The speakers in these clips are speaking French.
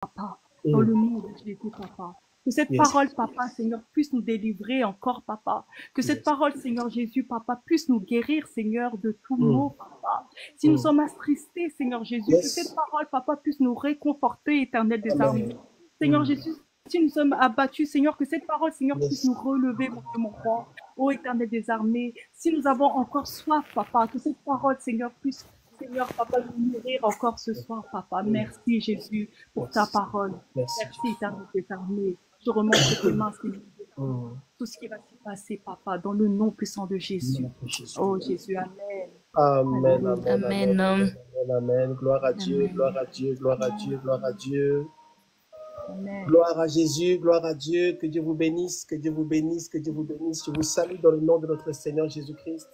papa, dans le nom de Jésus, papa. Que cette parole, papa, Seigneur, puisse nous délivrer encore, papa. Que cette parole, Seigneur Jésus, papa, puisse nous guérir, Seigneur, de tout mot, papa. Si nous sommes attristés, Seigneur Jésus, que cette parole, papa, puisse nous réconforter, Éternel des armées. Seigneur Jésus, si nous sommes abattus, Seigneur, que cette parole, Seigneur, puisse nous relever, mon roi, ô Éternel des armées. Si nous avons encore soif, papa, que cette parole, Seigneur, puisse, Seigneur, papa, nous nourrir encore ce soir, papa. Merci, Jésus, pour ta parole. Merci, Éternel des armées. Je remonte tes mains, Seigneur. Tout ce qui va se passer, papa, dans le nom puissant de Jésus. Oh, Jésus, Amen. Amen, amen, amen, amen, amen. Gloire à Dieu, gloire à Dieu, gloire à Dieu, gloire à Dieu. Amen. Gloire à Jésus, gloire à Dieu. Que Dieu vous bénisse, que Dieu vous bénisse, que Dieu vous bénisse. Je vous salue dans le nom de notre Seigneur Jésus-Christ.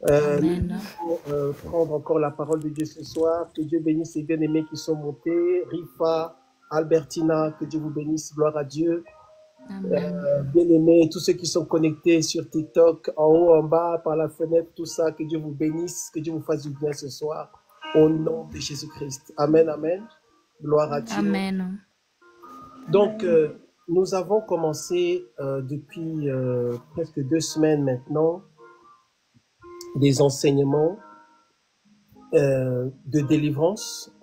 Nous allons prendre encore la parole de Dieu ce soir. Que Dieu bénisse les bien-aimés qui sont montés. Rifa, Albertina, que Dieu vous bénisse, gloire à Dieu. Bien-aimés, tous ceux qui sont connectés sur TikTok, en haut, en bas, par la fenêtre, tout ça, que Dieu vous bénisse, que Dieu vous fasse du bien ce soir, au nom de Jésus-Christ. Amen, amen. Gloire à Dieu. Amen. Donc, nous avons commencé depuis presque 2 semaines maintenant des enseignements de délivrance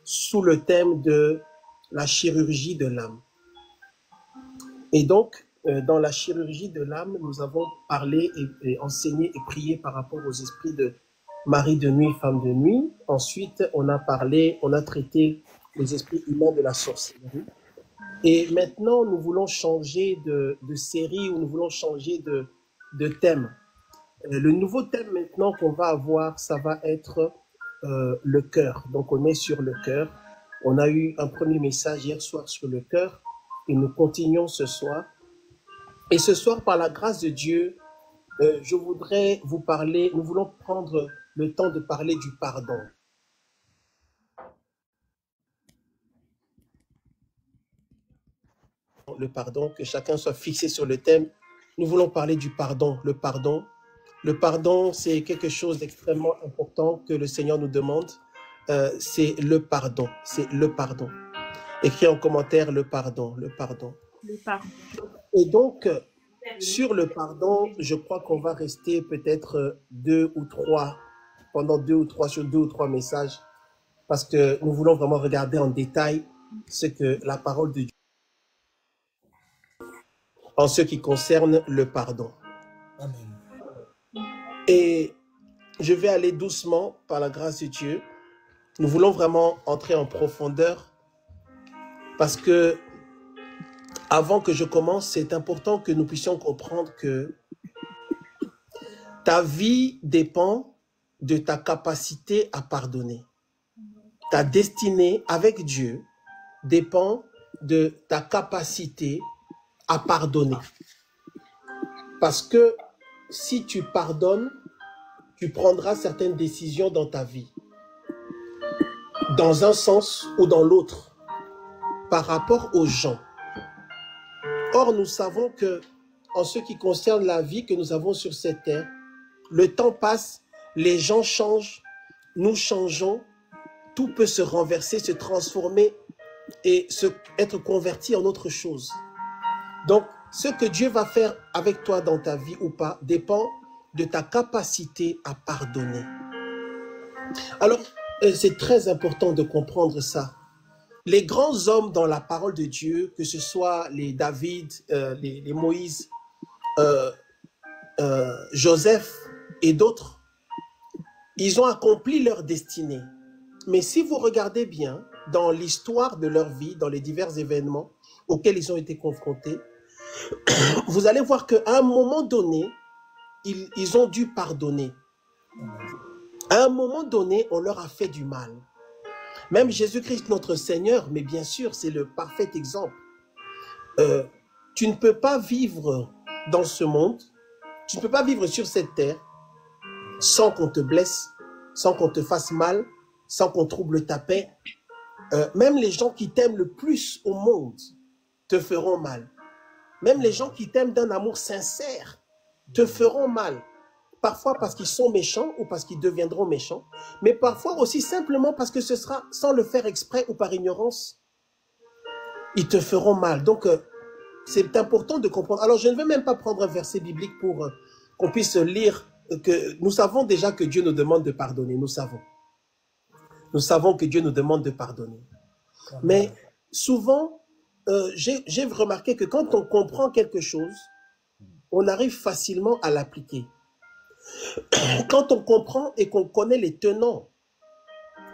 sous le thème de la chirurgie de l'âme. Et donc, dans la chirurgie de l'âme, nous avons parlé et enseigné et prié par rapport aux esprits de mari de nuit, femme de nuit. Ensuite, on a traité les esprits humains de la sorcellerie. Et maintenant, nous voulons changer de série ou nous voulons changer de thème. Le nouveau thème maintenant qu'on va avoir, ça va être le cœur. Donc, on est sur le cœur. On a eu un premier message hier soir sur le cœur et nous continuons ce soir. Et ce soir, par la grâce de Dieu, je voudrais vous parler, nous voulons prendre le temps de parler du pardon. Le pardon, que chacun soit fixé sur le thème. Nous voulons parler du pardon, le pardon. Le pardon, c'est quelque chose d'extrêmement important que le Seigneur nous demande. C'est le pardon, c'est le pardon. Écris en commentaire le pardon, le pardon. Le pardon. Et donc, sur le pardon, je crois qu'on va rester peut-être pendant 2 ou 3 messages, parce que nous voulons vraiment regarder en détail ce que la parole de Dieu en ce qui concerne le pardon. Amen. Et je vais aller doucement par la grâce de Dieu. Nous voulons vraiment entrer en profondeur parce que avant que je commence, c'est important que nous puissions comprendre que ta vie dépend de ta capacité à pardonner. Ta destinée avec Dieu dépend de ta capacité à pardonner. Parce que si tu pardonnes, tu prendras certaines décisions dans ta vie, dans un sens ou dans l'autre, par rapport aux gens. Or, nous savons que, en ce qui concerne la vie que nous avons sur cette terre, le temps passe, les gens changent, nous changeons, tout peut se renverser, se transformer et être converti en autre chose. Donc, ce que Dieu va faire avec toi dans ta vie ou pas dépend de ta capacité à pardonner. Alors, c'est très important de comprendre ça. Les grands hommes dans la parole de Dieu, que ce soit les David, les Moïse, Joseph et d'autres, ils ont accompli leur destinée. Mais si vous regardez bien dans l'histoire de leur vie, dans les divers événements auxquels ils ont été confrontés, vous allez voir qu'à un moment donné, ils ont dû pardonner. À un moment donné, on leur a fait du mal. Même Jésus-Christ, notre Seigneur, mais bien sûr, c'est le parfait exemple. Tu ne peux pas vivre dans ce monde, tu ne peux pas vivre sur cette terre sans qu'on te blesse, sans qu'on te fasse mal, sans qu'on trouble ta paix. Même les gens qui t'aiment le plus au monde te feront mal. Même les gens qui t'aiment d'un amour sincère te feront mal. parfois parce qu'ils sont méchants ou parce qu'ils deviendront méchants, mais parfois aussi simplement parce que ce sera sans le faire exprès ou par ignorance, ils te feront mal. Donc, c'est important de comprendre. Alors, je ne vais même pas prendre un verset biblique pour qu'on puisse lire que nous savons déjà que Dieu nous demande de pardonner. Nous savons. Nous savons que Dieu nous demande de pardonner. Mais souvent, j'ai remarqué que quand on comprend quelque chose, on arrive facilement à l'appliquer. Quand on comprend et qu'on connaît les tenants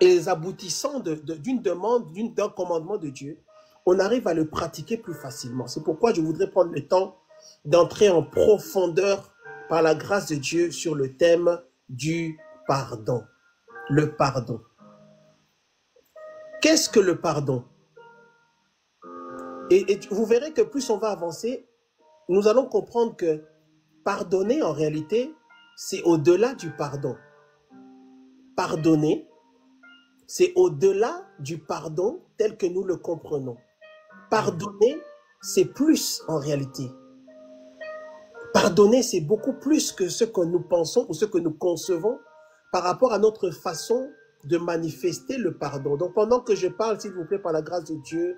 et les aboutissants d'une demande, d'un commandement de Dieu, on arrive à le pratiquer plus facilement. C'est pourquoi je voudrais prendre le temps d'entrer en profondeur par la grâce de Dieu sur le thème du pardon. Le pardon. Qu'est-ce que le pardon? Et vous verrez que plus on va avancer, nous allons comprendre que pardonner, en réalité, c'est au-delà du pardon. Pardonner, c'est au-delà du pardon tel que nous le comprenons. Pardonner, c'est plus en réalité. Pardonner, c'est beaucoup plus que ce que nous pensons ou ce que nous concevons par rapport à notre façon de manifester le pardon. Donc, pendant que je parle, s'il vous plaît, par la grâce de Dieu,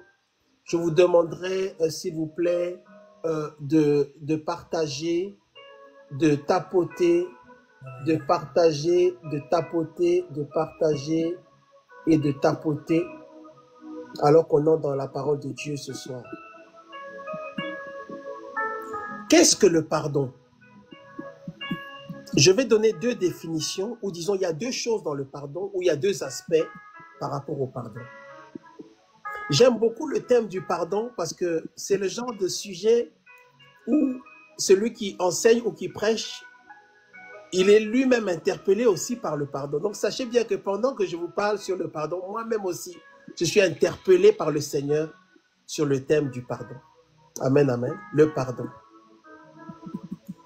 je vous demanderai, s'il vous plaît, de partager, de tapoter, de partager, de tapoter, de partager et de tapoter alors qu'on est dans la parole de Dieu ce soir. Qu'est-ce que le pardon? Je vais donner deux définitions, ou disons, il y a deux choses dans le pardon, ou il y a deux aspects par rapport au pardon. J'aime beaucoup le thème du pardon parce que c'est le genre de sujet où celui qui enseigne ou qui prêche, il est lui-même interpellé aussi par le pardon. Donc sachez bien que pendant que je vous parle sur le pardon, moi-même aussi, je suis interpellé par le Seigneur sur le thème du pardon. Amen, amen. Le pardon.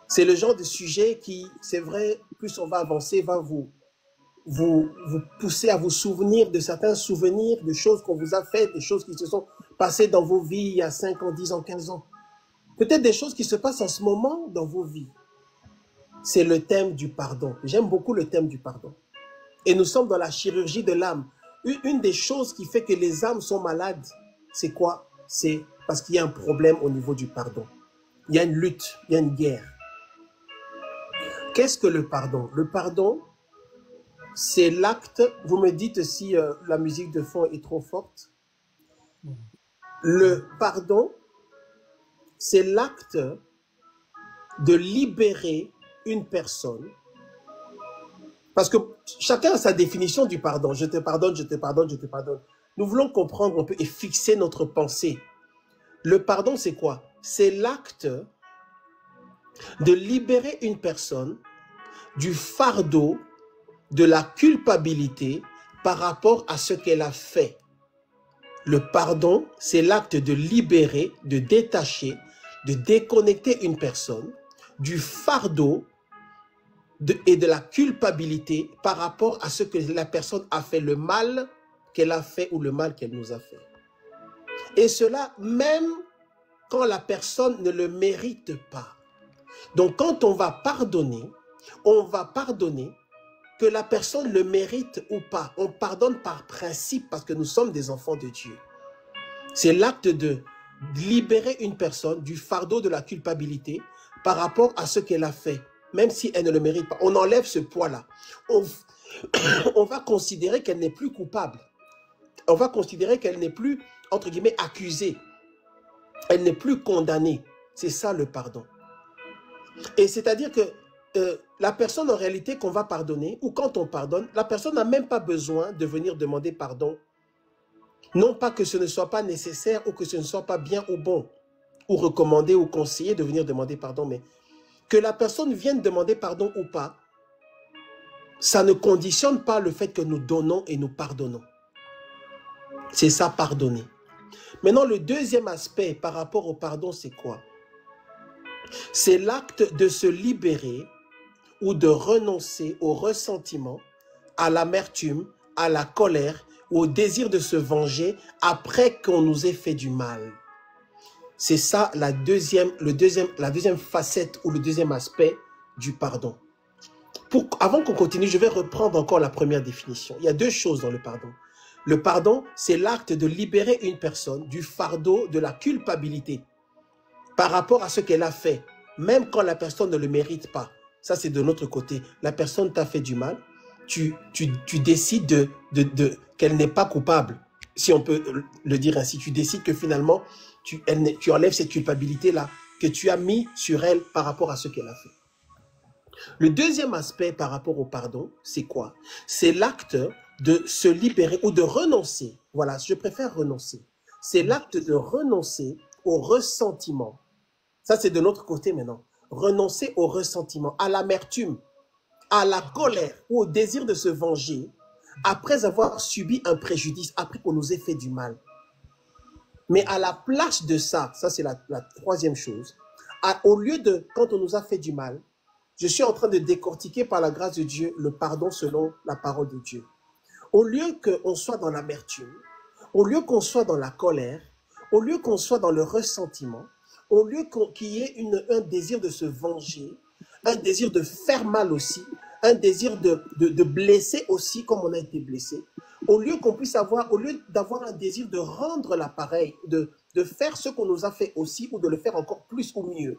C'est le genre de sujet qui, c'est vrai, plus on va avancer, va vous pousser à vous souvenir de certains souvenirs, de choses qu'on vous a faites, des choses qui se sont passées dans vos vies il y a 5 ans, 10 ans, 15 ans. Peut-être des choses qui se passent en ce moment dans vos vies. C'est le thème du pardon. J'aime beaucoup le thème du pardon. Et nous sommes dans la chirurgie de l'âme. Une des choses qui fait que les âmes sont malades, c'est quoi? C'est parce qu'il y a un problème au niveau du pardon. Il y a une lutte, il y a une guerre. Qu'est-ce que le pardon? Le pardon, c'est l'acte, vous me dites si la musique de fond est trop forte. Le pardon, c'est l'acte de libérer une personne. Parce que chacun a sa définition du pardon. Je te pardonne, je te pardonne, je te pardonne. Nous voulons comprendre un peu et fixer notre pensée. Le pardon, c'est quoi? C'est l'acte de libérer une personne du fardeau de la culpabilité par rapport à ce qu'elle a fait. Le pardon, c'est l'acte de libérer, de détacher, de déconnecter une personne du fardeau et de la culpabilité par rapport à ce que la personne a fait, le mal qu'elle a fait ou le mal qu'elle nous a fait. Et cela même quand la personne ne le mérite pas. Donc quand on va pardonner que la personne le mérite ou pas. On pardonne par principe parce que nous sommes des enfants de Dieu. C'est l'acte de libérer une personne du fardeau de la culpabilité par rapport à ce qu'elle a fait, même si elle ne le mérite pas. On enlève ce poids-là. On va considérer qu'elle n'est plus coupable. On va considérer qu'elle n'est plus, entre guillemets, accusée. Elle n'est plus condamnée. C'est ça le pardon. Et c'est-à-dire que la personne en réalité qu'on va pardonner, ou quand on pardonne, la personne n'a même pas besoin de venir demander pardon. Non pas que ce ne soit pas nécessaire ou que ce ne soit pas bien ou bon, ou recommandé ou conseillé de venir demander pardon, mais que la personne vienne demander pardon ou pas, ça ne conditionne pas le fait que nous donnons et nous pardonnons. C'est ça, pardonner. Maintenant, le deuxième aspect par rapport au pardon, c'est quoi? C'est l'acte de se libérer ou de renoncer au ressentiment, à l'amertume, à la colère ou au désir de se venger après qu'on nous ait fait du mal. C'est ça la deuxième facette ou le deuxième aspect du pardon. Avant qu'on continue, je vais reprendre encore la première définition. Il y a deux choses dans le pardon. Le pardon, c'est l'acte de libérer une personne du fardeau de la culpabilité par rapport à ce qu'elle a fait, même quand la personne ne le mérite pas. Ça, c'est de notre côté. La personne t'a fait du mal, tu décides qu'elle n'est pas coupable, si on peut le dire ainsi. Tu décides que finalement, tu enlèves cette culpabilité-là que tu as mis sur elle par rapport à ce qu'elle a fait. Le deuxième aspect par rapport au pardon, c'est quoi? C'est l'acte de se libérer ou de renoncer. Voilà, je préfère renoncer. C'est l'acte de renoncer au ressentiment. Ça, c'est de notre côté maintenant. Renoncer au ressentiment, à l'amertume, à la colère ou au désir de se venger après avoir subi un préjudice, après qu'on nous ait fait du mal. Mais à la place de ça, ça c'est la troisième chose, au lieu de, quand on nous a fait du mal, je suis en train de décortiquer par la grâce de Dieu le pardon selon la parole de Dieu. Au lieu qu'on soit dans l'amertume, au lieu qu'on soit dans la colère, au lieu qu'on soit dans le ressentiment, au lieu qu'il y ait un désir de se venger, un désir de faire mal aussi, un désir de blesser aussi comme on a été blessé, au lieu qu'on puisse avoir, au lieu d'avoir un désir de rendre l'appareil, de faire ce qu'on nous a fait aussi ou de le faire encore plus ou mieux.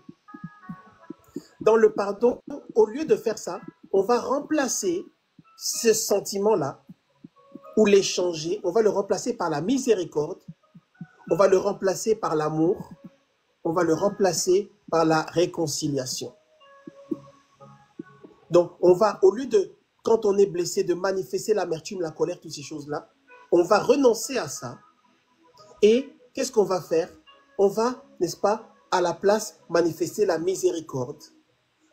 Dans le pardon, au lieu de faire ça, on va remplacer ce sentiment-là ou l'échanger, on va le remplacer par la miséricorde, on va le remplacer par l'amour, on va le remplacer par la réconciliation. Donc, on va, au lieu de, quand on est blessé, de manifester l'amertume, la colère, toutes ces choses-là, on va renoncer à ça. Et qu'est-ce qu'on va faire? On va, n'est-ce pas, à la place, manifester la miséricorde.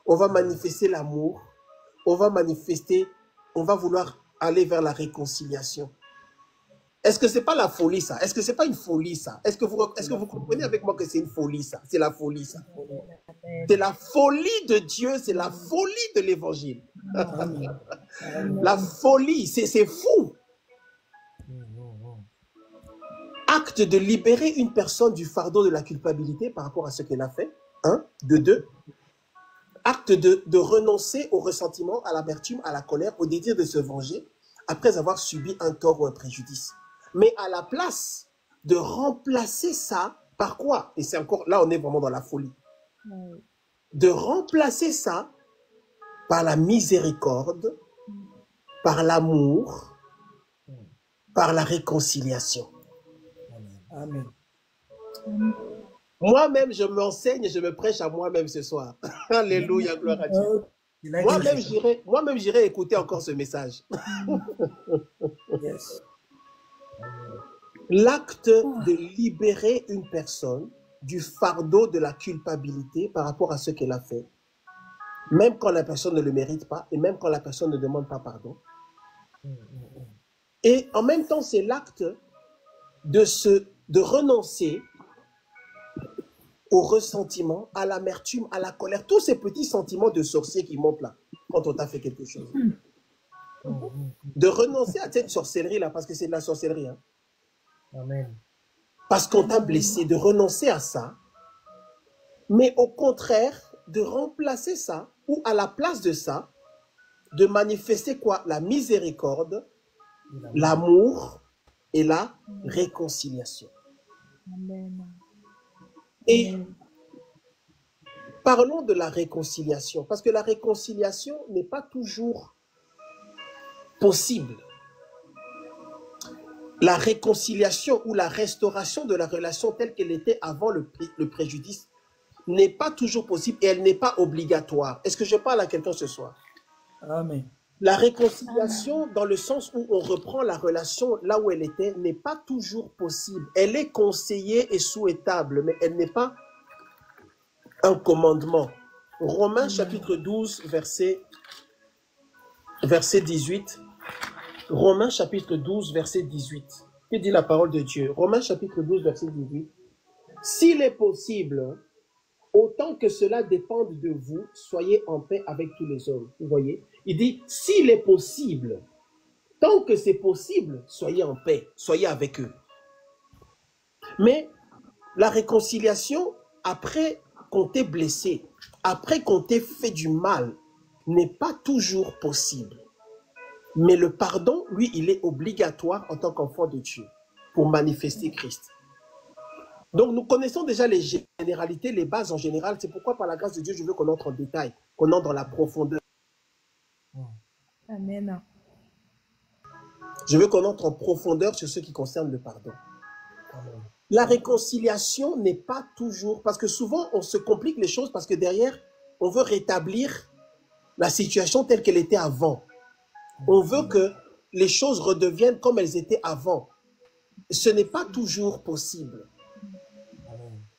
On va manifester l'amour. On va manifester, on va vouloir aller vers la réconciliation. Est-ce que ce n'est pas la folie, ça? Est-ce que ce n'est pas une folie, ça? Est-ce que vous comprenez avec moi que c'est une folie, ça? C'est la folie, ça. C'est la folie de Dieu, c'est la folie de l'évangile. La folie, c'est fou. Acte de libérer une personne du fardeau de la culpabilité par rapport à ce qu'elle a fait. Un, de deux. Acte de renoncer au ressentiment, à l'amertume, à la colère, au désir de se venger après avoir subi un tort ou un préjudice. Mais à la place de remplacer ça par quoi? Et c'est encore, là on est vraiment dans la folie. De remplacer ça par la miséricorde, par l'amour, par la réconciliation. Amen. Moi-même, je m'enseigne et je me prêche à moi-même ce soir. Alléluia, gloire à Dieu. Moi-même, j'irai écouter encore ce message. Yes. L'acte de libérer une personne du fardeau de la culpabilité par rapport à ce qu'elle a fait, même quand la personne ne le mérite pas et même quand la personne ne demande pas pardon. Et en même temps, c'est l'acte de renoncer au ressentiment, à l'amertume, à la colère, tous ces petits sentiments de sorcier qui montent là, quand on t'a fait quelque chose. De renoncer à cette sorcellerie-là, parce que c'est de la sorcellerie. Hein. Amen. Parce qu'on t'a blessé, de renoncer à ça, mais au contraire, de remplacer ça, ou à la place de ça, de manifester quoi? La miséricorde, l'amour et la réconciliation. Amen. Et parlons de la réconciliation, parce que la réconciliation n'est pas toujours possible. La réconciliation ou la restauration de la relation telle qu'elle était avant le préjudice n'est pas toujours possible et elle n'est pas obligatoire. Est-ce que je parle à quelqu'un ce soir? Amen. La réconciliation, dans le sens où on reprend la relation là où elle était, n'est pas toujours possible. Elle est conseillée et souhaitable, mais elle n'est pas un commandement. Romains chapitre 12, verset 18. Romains chapitre 12, verset 18. Que dit la parole de Dieu? Romains chapitre 12, verset 18. S'il est possible, autant que cela dépende de vous, soyez en paix avec tous les hommes. Vous voyez? Il dit, s'il est possible, tant que c'est possible, soyez en paix, soyez avec eux. Mais la réconciliation, après qu'on t'ait blessé, après qu'on t'ait fait du mal, n'est pas toujours possible. Mais le pardon, lui, il est obligatoire en tant qu'enfant de Dieu pour manifester Christ. Donc, nous connaissons déjà les généralités, les bases en général. C'est pourquoi, par la grâce de Dieu, je veux qu'on entre en détail, qu'on entre dans la profondeur. Amen. Je veux qu'on entre en profondeur sur ce qui concerne le pardon. La réconciliation n'est pas toujours... Parce que souvent, on se complique les choses parce que derrière, on veut rétablir la situation telle qu'elle était avant. On veut que les choses redeviennent comme elles étaient avant. Ce n'est pas toujours possible.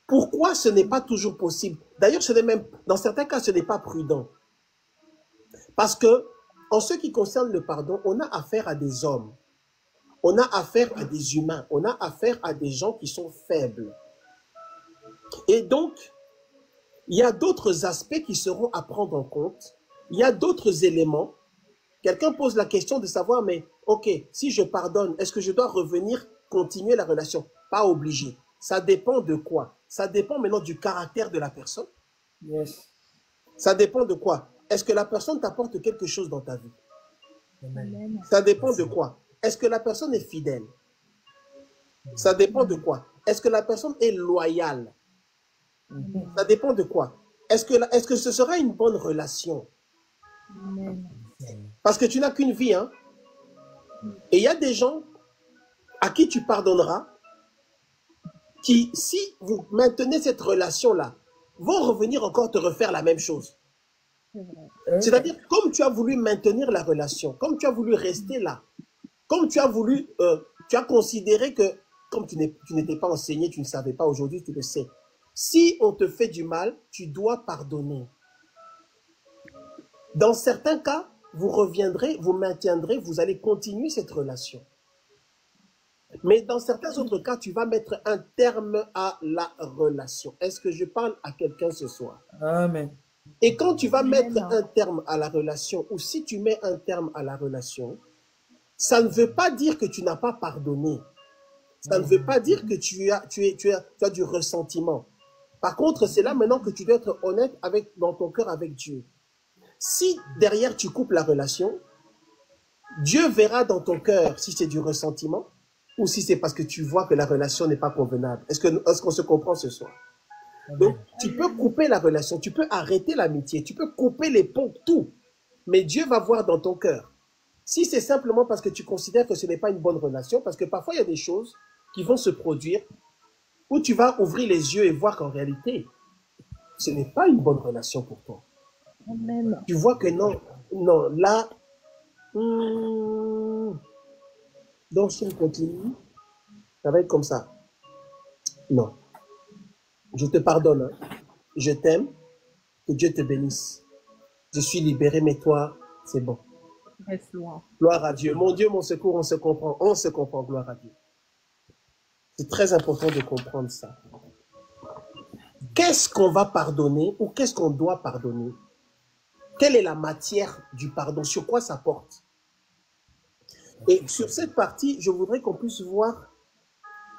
Pourquoi ce n'est pas toujours possible? D'ailleurs, ce n'est même, dans certains cas, ce n'est pas prudent. Parce que, en ce qui concerne le pardon, on a affaire à des hommes. On a affaire à des humains. On a affaire à des gens qui sont faibles. Et donc, il y a d'autres aspects qui seront à prendre en compte. Il y a d'autres éléments. Quelqu'un pose la question de savoir, mais ok, si je pardonne, est-ce que je dois revenir, continuer la relation? Pas obligé. Ça dépend de quoi? Ça dépend maintenant du caractère de la personne. Yes. Ça dépend de quoi? Est-ce que la personne t'apporte quelque chose dans ta vie? Amen. Ça dépend de quoi? Est-ce que la personne est fidèle? Ça dépend de quoi? Est-ce que la personne est loyale? Ça dépend de quoi? Est-ce que ce sera une bonne relation? Parce que tu n'as qu'une vie, hein? Et il y a des gens à qui tu pardonneras, qui, si vous maintenez cette relation-là, vont revenir encore te refaire la même chose. C'est-à-dire, comme tu as voulu maintenir la relation, comme tu as voulu rester là, comme tu as voulu, tu as considéré que, comme tu n'étais pas enseigné, tu ne savais pas, aujourd'hui tu le sais. Si on te fait du mal, tu dois pardonner. Dans certains cas, vous reviendrez, vous maintiendrez, vous allez continuer cette relation. Mais dans certains autres cas, tu vas mettre un terme à la relation. Est-ce que je parle à quelqu'un ce soir? Amen. Et quand tu vas mettre un terme à la relation, ou si tu mets un terme à la relation, ça ne veut pas dire que tu n'as pas pardonné. Ça ne veut pas dire que tu as du ressentiment. Par contre, c'est là maintenant que tu dois être honnête dans ton cœur avec Dieu. Si derrière tu coupes la relation, Dieu verra dans ton cœur si c'est du ressentiment ou si c'est parce que tu vois que la relation n'est pas convenable. Est-ce qu'on se comprend ce soir? Donc, tu peux couper la relation, tu peux arrêter l'amitié, tu peux couper les ponts, tout. Mais Dieu va voir dans ton cœur. Si c'est simplement parce que tu considères que ce n'est pas une bonne relation, parce que parfois il y a des choses qui vont se produire où tu vas ouvrir les yeux et voir qu'en réalité, ce n'est pas une bonne relation pour toi. Amen. Tu vois que non, là, donc si on continue, ça va être comme ça. Non. Je te pardonne, hein. Je t'aime, que Dieu te bénisse. Je suis libéré, mais toi, c'est bon. Gloire à Dieu. Mon Dieu, mon secours, on se comprend, gloire à Dieu. C'est très important de comprendre ça. Qu'est-ce qu'on va pardonner ou qu'est-ce qu'on doit pardonner? Quelle est la matière du pardon? Sur quoi ça porte? Et sur cette partie, je voudrais qu'on puisse voir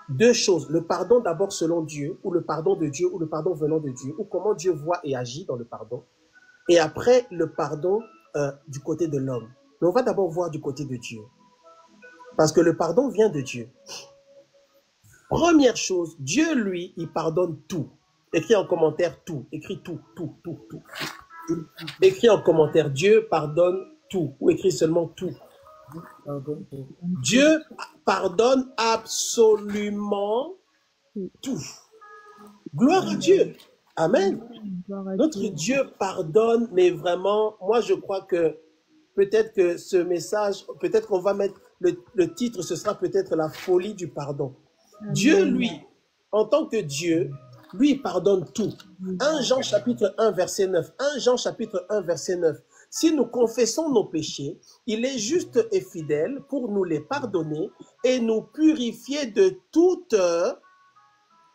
deux choses. Le pardon d'abord selon Dieu, ou le pardon de Dieu, ou le pardon venant de Dieu, ou comment Dieu voit et agit dans le pardon. Et après, le pardon du côté de l'homme. Mais on va d'abord voir du côté de Dieu. Parce que le pardon vient de Dieu. Première chose, Dieu, lui, il pardonne tout. Écris en commentaire tout. Écris tout. Écris en commentaire, Dieu pardonne tout. Ou écris seulement tout. Dieu pardonne absolument tout. Gloire à Dieu. Amen. Notre Dieu pardonne, mais vraiment, moi je crois que peut-être que ce message, peut-être qu'on va mettre le titre, ce sera peut-être la folie du pardon. Dieu, lui, en tant que Dieu, lui, il pardonne tout. 1 Jean chapitre 1, verset 9. 1 Jean chapitre 1, verset 9. Si nous confessons nos péchés, il est juste et fidèle pour nous les pardonner et nous purifier de toute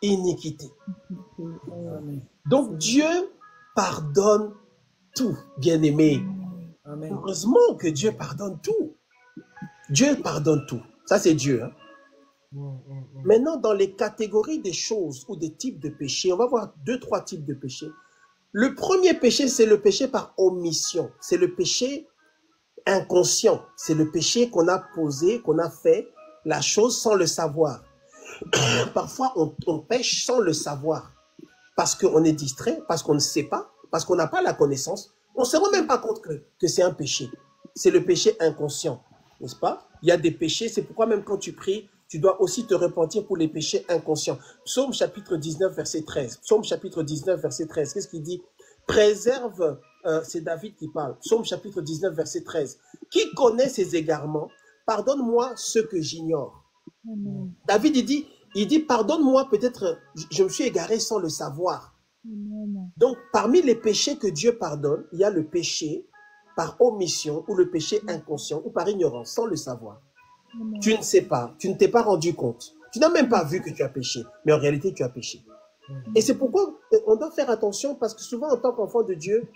iniquité. Donc Dieu pardonne tout, bien-aimé. Heureusement que Dieu pardonne tout. Dieu pardonne tout. Ça, c'est Dieu. Hein? Maintenant, dans les catégories des choses ou des types de péchés, on va voir 2-3 types de péchés. Le premier péché, c'est le péché par omission. C'est le péché inconscient. C'est le péché qu'on a posé, qu'on a fait la chose sans le savoir. Parfois, on pêche sans le savoir. Parce qu'on est distrait, parce qu'on ne sait pas, parce qu'on n'a pas la connaissance. On ne se rend même pas compte que c'est un péché. C'est le péché inconscient, n'est-ce pas? Il y a des péchés, c'est pourquoi même quand tu pries, tu dois aussi te repentir pour les péchés inconscients. Psaume chapitre 19, verset 13. Psaume chapitre 19, verset 13. Qu'est-ce qu'il dit? Préserve, c'est David qui parle. Psaume chapitre 19, verset 13. Qui connaît ses égarements? Pardonne-moi ce que j'ignore. David, il dit, pardonne-moi, peut-être je me suis égaré sans le savoir. Amen. Donc, parmi les péchés que Dieu pardonne, il y a le péché par omission ou le péché inconscient ou par ignorance, sans le savoir. Amen. Tu ne sais pas, tu ne t'es pas rendu compte. Tu n'as même pas vu que tu as péché, mais en réalité, tu as péché. Et c'est pourquoi on doit faire attention, parce que souvent, en tant qu'enfant de Dieu,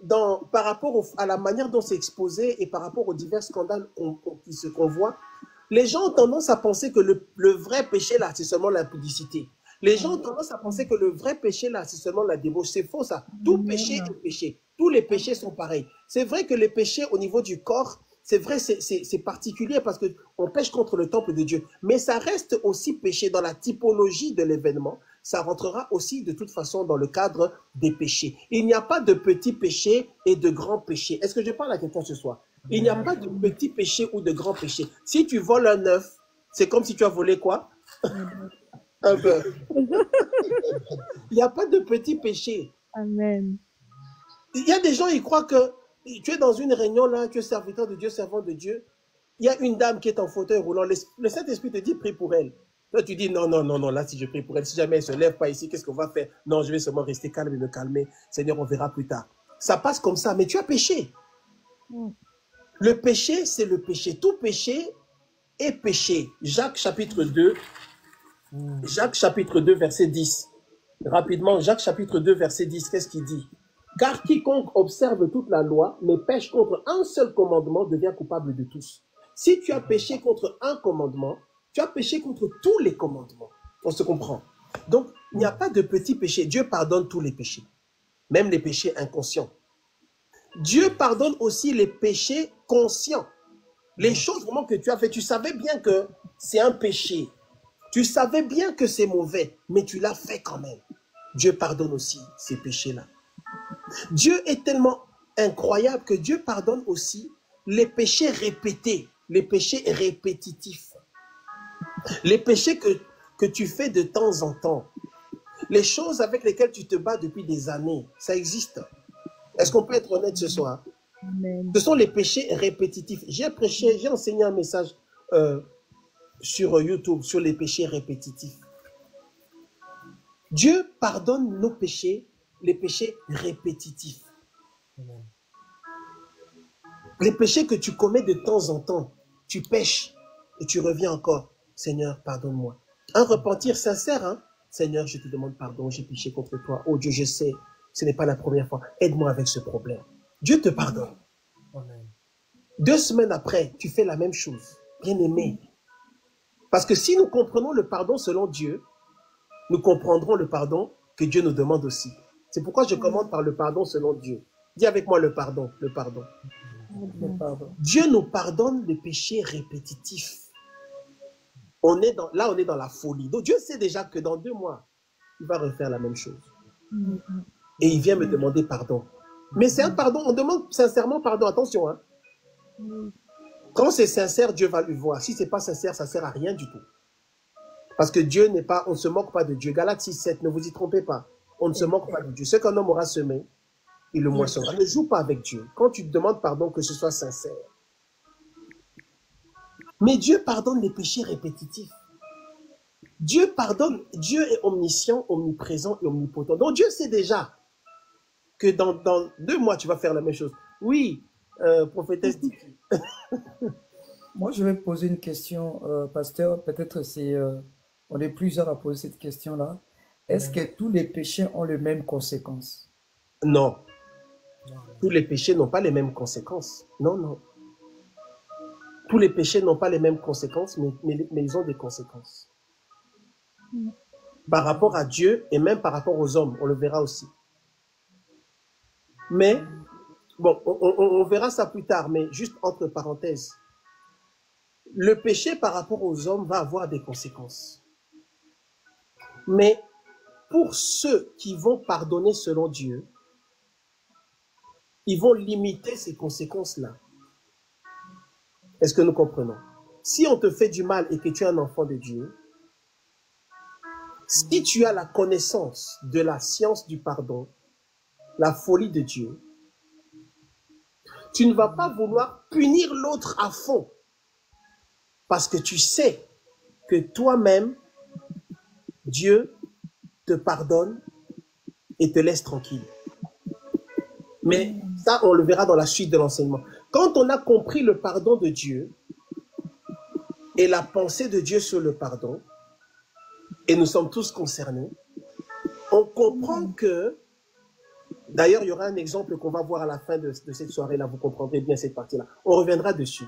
par rapport à la manière dont c'est exposé et par rapport aux divers scandales qu'on voit, les gens ont tendance à penser que le vrai péché, là, c'est seulement l'impudicité. Les gens ont tendance à penser que le vrai péché, là, c'est seulement la débauche. C'est faux, ça. Tout péché est péché. Tous les péchés sont pareils. C'est vrai que les péchés au niveau du corps, c'est vrai, c'est particulier parce qu'on pêche contre le temple de Dieu. Mais ça reste aussi péché dans la typologie de l'événement. Ça rentrera aussi de toute façon dans le cadre des péchés. Il n'y a pas de petits péchés et de grands péchés. Est-ce que je parle à quelqu'un ce soir? Il n'y a pas de petits péchés ou de grands péchés. Si tu voles un œuf, c'est comme si tu as volé quoi? Un bœuf. Il n'y a pas de petits péchés. Amen. Il y a des gens, ils croient que tu es dans une réunion là, tu es serviteur de Dieu, servant de Dieu. Il y a une dame qui est en fauteuil roulant. Le Saint-Esprit te dit, prie pour elle. Toi, tu dis, non, non, non, non, là, si je prie pour elle, si jamais elle ne se lève pas ici, qu'est-ce qu'on va faire? Non, je vais seulement rester calme et me calmer. Seigneur, on verra plus tard. Ça passe comme ça, mais tu as péché. Le péché, c'est le péché. Tout péché est péché. Jacques chapitre 2, Jacques chapitre 2, verset 10. Rapidement, Jacques chapitre 2, verset 10, qu'est-ce qu'il dit? Car quiconque observe toute la loi, mais pêche contre un seul commandement, devient coupable de tous. Si tu as péché contre un commandement, tu as péché contre tous les commandements. On se comprend. Donc, il n'y a pas de petits péchés. Dieu pardonne tous les péchés, même les péchés inconscients. Dieu pardonne aussi les péchés conscients. Les choses vraiment que tu as fait, tu savais bien que c'est un péché. Tu savais bien que c'est mauvais, mais tu l'as fait quand même. Dieu pardonne aussi ces péchés-là. Dieu est tellement incroyable que Dieu pardonne aussi les péchés répétés, les péchés répétitifs. Les péchés que tu fais de temps en temps. Les choses avec lesquelles tu te bats depuis des années, ça existe. Est-ce qu'on peut être honnête ce soir? Amen. Ce sont les péchés répétitifs. J'ai enseigné un message sur YouTube sur les péchés répétitifs. Dieu pardonne nos péchés, les péchés répétitifs. Les péchés que tu commets de temps en temps, tu pêches et tu reviens encore. Seigneur, pardonne-moi. Un repentir sincère, hein? Seigneur, je te demande pardon, j'ai péché contre toi. Oh Dieu, je sais, ce n'est pas la première fois. Aide-moi avec ce problème. Dieu te pardonne. Amen. 2 semaines après, tu fais la même chose. Bien-aimé. Parce que si nous comprenons le pardon selon Dieu, nous comprendrons le pardon que Dieu nous demande aussi. C'est pourquoi je commande par le pardon selon Dieu. Dis avec moi le pardon, le pardon. Le pardon. Dieu nous pardonne les péchés répétitifs. On est dans la folie. Donc Dieu sait déjà que dans 2 mois, il va refaire la même chose. Et il vient me demander pardon. Mais c'est un pardon, on demande sincèrement pardon. Attention, hein. Quand c'est sincère, Dieu va lui voir. Si ce n'est pas sincère, ça ne sert à rien du tout. Parce que Dieu n'est pas, on ne se moque pas de Dieu. Galates 6, 7, ne vous y trompez pas. On ne se moque pas de Dieu. Ce qu'un homme aura semé, il le moissonnera. Ne joue pas avec Dieu. Quand tu demandes pardon, que ce soit sincère. Mais Dieu pardonne les péchés répétitifs. Dieu pardonne. Dieu est omniscient, omniprésent et omnipotent. Donc Dieu sait déjà que dans 2 mois, tu vas faire la même chose. Oui, prophétesse dit. Moi, je vais poser une question, pasteur. Peut-être on est plusieurs à poser cette question-là. Est-ce que tous les péchés ont les mêmes conséquences? Non. Tous les péchés n'ont pas les mêmes conséquences. Non, non. Tous les péchés n'ont pas les mêmes conséquences, mais ils ont des conséquences. Par rapport à Dieu et même par rapport aux hommes, on le verra aussi. Mais, bon, on verra ça plus tard, mais juste entre parenthèses. Le péché par rapport aux hommes va avoir des conséquences. Mais pour ceux qui vont pardonner selon Dieu, ils vont limiter ces conséquences-là. Est-ce que nous comprenons? Si on te fait du mal et que tu es un enfant de Dieu, si tu as la connaissance de la science du pardon, la folie de Dieu, tu ne vas pas vouloir punir l'autre à fond parce que tu sais que toi-même, Dieu te pardonne et te laisse tranquille. Mais ça, on le verra dans la suite de l'enseignement. Quand on a compris le pardon de Dieu et la pensée de Dieu sur le pardon, et nous sommes tous concernés, on comprend que, d'ailleurs, il y aura un exemple qu'on va voir à la fin de cette soirée-là, vous comprendrez bien cette partie-là. On reviendra dessus.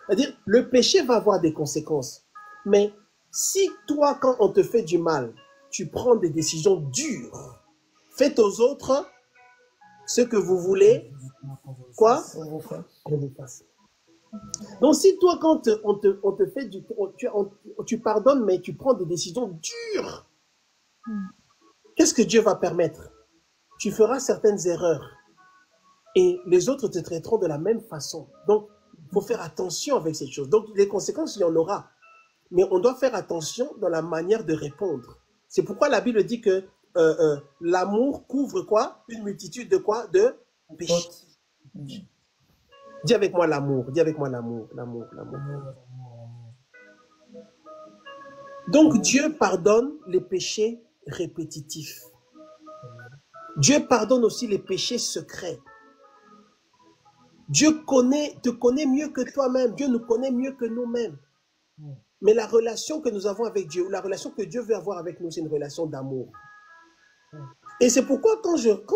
C'est-à-dire, le péché va avoir des conséquences. Mais si toi, quand on te fait du mal, tu prends des décisions dures, faites aux autres ce que vous voulez, quoi? On vous fasse. Donc, si toi, quand on te fait tu pardonnes, mais tu prends des décisions dures, qu'est-ce que Dieu va permettre? Tu feras certaines erreurs et les autres te traiteront de la même façon. Donc, il faut faire attention avec ces choses. Donc, les conséquences, il y en aura. Mais on doit faire attention dans la manière de répondre. C'est pourquoi la Bible dit que l'amour couvre quoi? Une multitude de quoi? De péchés. Dis avec moi l'amour. Dis avec moi l'amour. L'amour. Donc, Dieu pardonne les péchés répétitifs. Dieu pardonne aussi les péchés secrets. Dieu te connaît mieux que toi-même. Dieu nous connaît mieux que nous-mêmes. Mais la relation que nous avons avec Dieu, la relation que Dieu veut avoir avec nous, c'est une relation d'amour. Et c'est pourquoi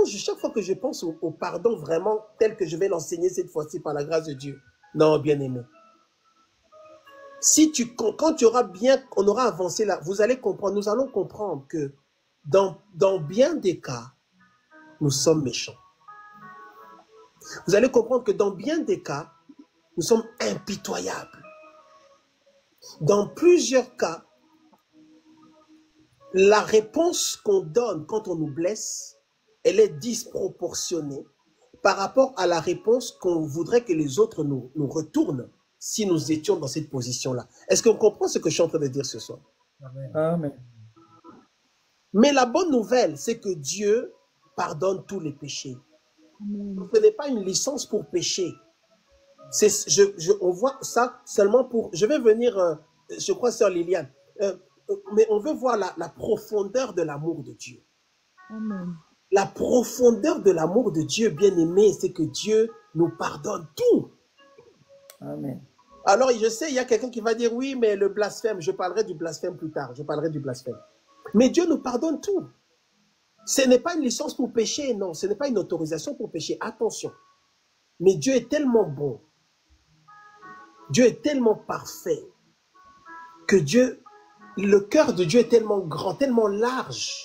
chaque fois que je pense au pardon vraiment tel que je vais l'enseigner cette fois-ci par la grâce de Dieu, non, bien-aimé. Quand on aura avancé là, vous allez comprendre, nous allons comprendre que dans bien des cas, nous sommes méchants. Vous allez comprendre que dans bien des cas, nous sommes impitoyables. Dans plusieurs cas, la réponse qu'on donne quand on nous blesse, elle est disproportionnée par rapport à la réponse qu'on voudrait que les autres nous retournent si nous étions dans cette position-là. Est-ce qu'on comprend ce que je suis en train de dire ce soir? Amen. Mais la bonne nouvelle, c'est que Dieu pardonne tous les péchés. Ce n'est pas une licence pour pécher. On voit ça seulement pour... Je vais venir, je crois, sœur Liliane, mais on veut voir la profondeur de l'amour de Dieu. Amen. La profondeur de l'amour de Dieu, bien-aimé, c'est que Dieu nous pardonne tout. Amen. Alors, je sais, il y a quelqu'un qui va dire, oui, mais le blasphème, je parlerai du blasphème plus tard, je parlerai du blasphème. Mais Dieu nous pardonne tout. Ce n'est pas une licence pour pécher, non, ce n'est pas une autorisation pour pécher, attention. Mais Dieu est tellement bon, Dieu est tellement parfait, que le cœur de Dieu est tellement grand, tellement large,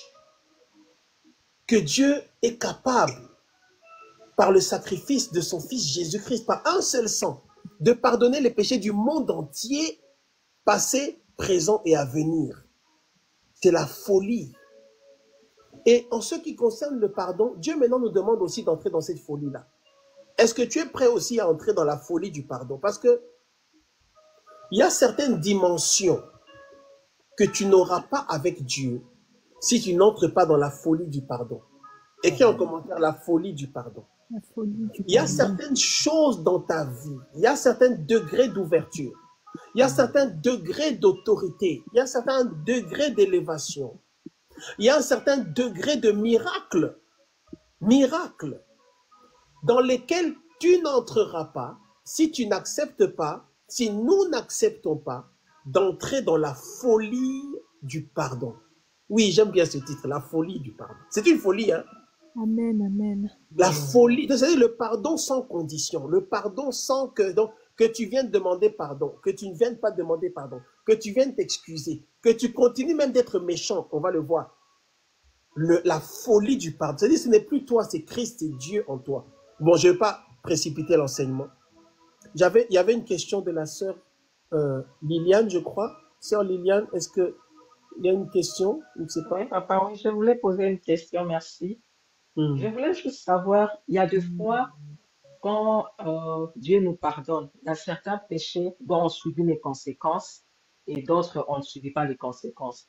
que Dieu est capable, par le sacrifice de son Fils Jésus-Christ, par un seul sang, de pardonner les péchés du monde entier, passé, présent et à venir. C'est la folie. Et en ce qui concerne le pardon, Dieu maintenant nous demande aussi d'entrer dans cette folie-là. Est-ce que tu es prêt aussi à entrer dans la folie du pardon? Parce que il y a certaines dimensions que tu n'auras pas avec Dieu si tu n'entres pas dans la folie du pardon. Écris en commentaire la folie du pardon. La folie du Il y a pardon. certaines choses dans ta vie, il y a certains degrés d'ouverture, il y a certains degrés d'autorité, il y a certains degrés d'élévation, il y a un certain degré de miracle, dans lesquels tu n'entreras pas si tu n'acceptes pas, si nous n'acceptons pas d'entrer dans la folie du pardon. Oui, j'aime bien ce titre, la folie du pardon. C'est une folie, hein? Amen, amen. La folie, c'est-à-dire le pardon sans condition, le pardon sans que tu viennes demander pardon, que tu ne viennes pas demander pardon, que tu viennes t'excuser, que tu continues même d'être méchant, on va le voir. la folie du pardon. C'est-à-dire, ce n'est plus toi, c'est Christ, c'est Dieu en toi. Bon, je ne vais pas précipiter l'enseignement. Il y avait une question de la sœur Liliane, je crois. Sœur Liliane, est-ce qu'il y a une question? Je ne sais pas. Oui, papa, oui, je voulais poser une question, merci. Je voulais juste savoir, il y a des fois, quand Dieu nous pardonne, il y a certains péchés dont on subit les conséquences et d'autres, on ne subit pas les conséquences.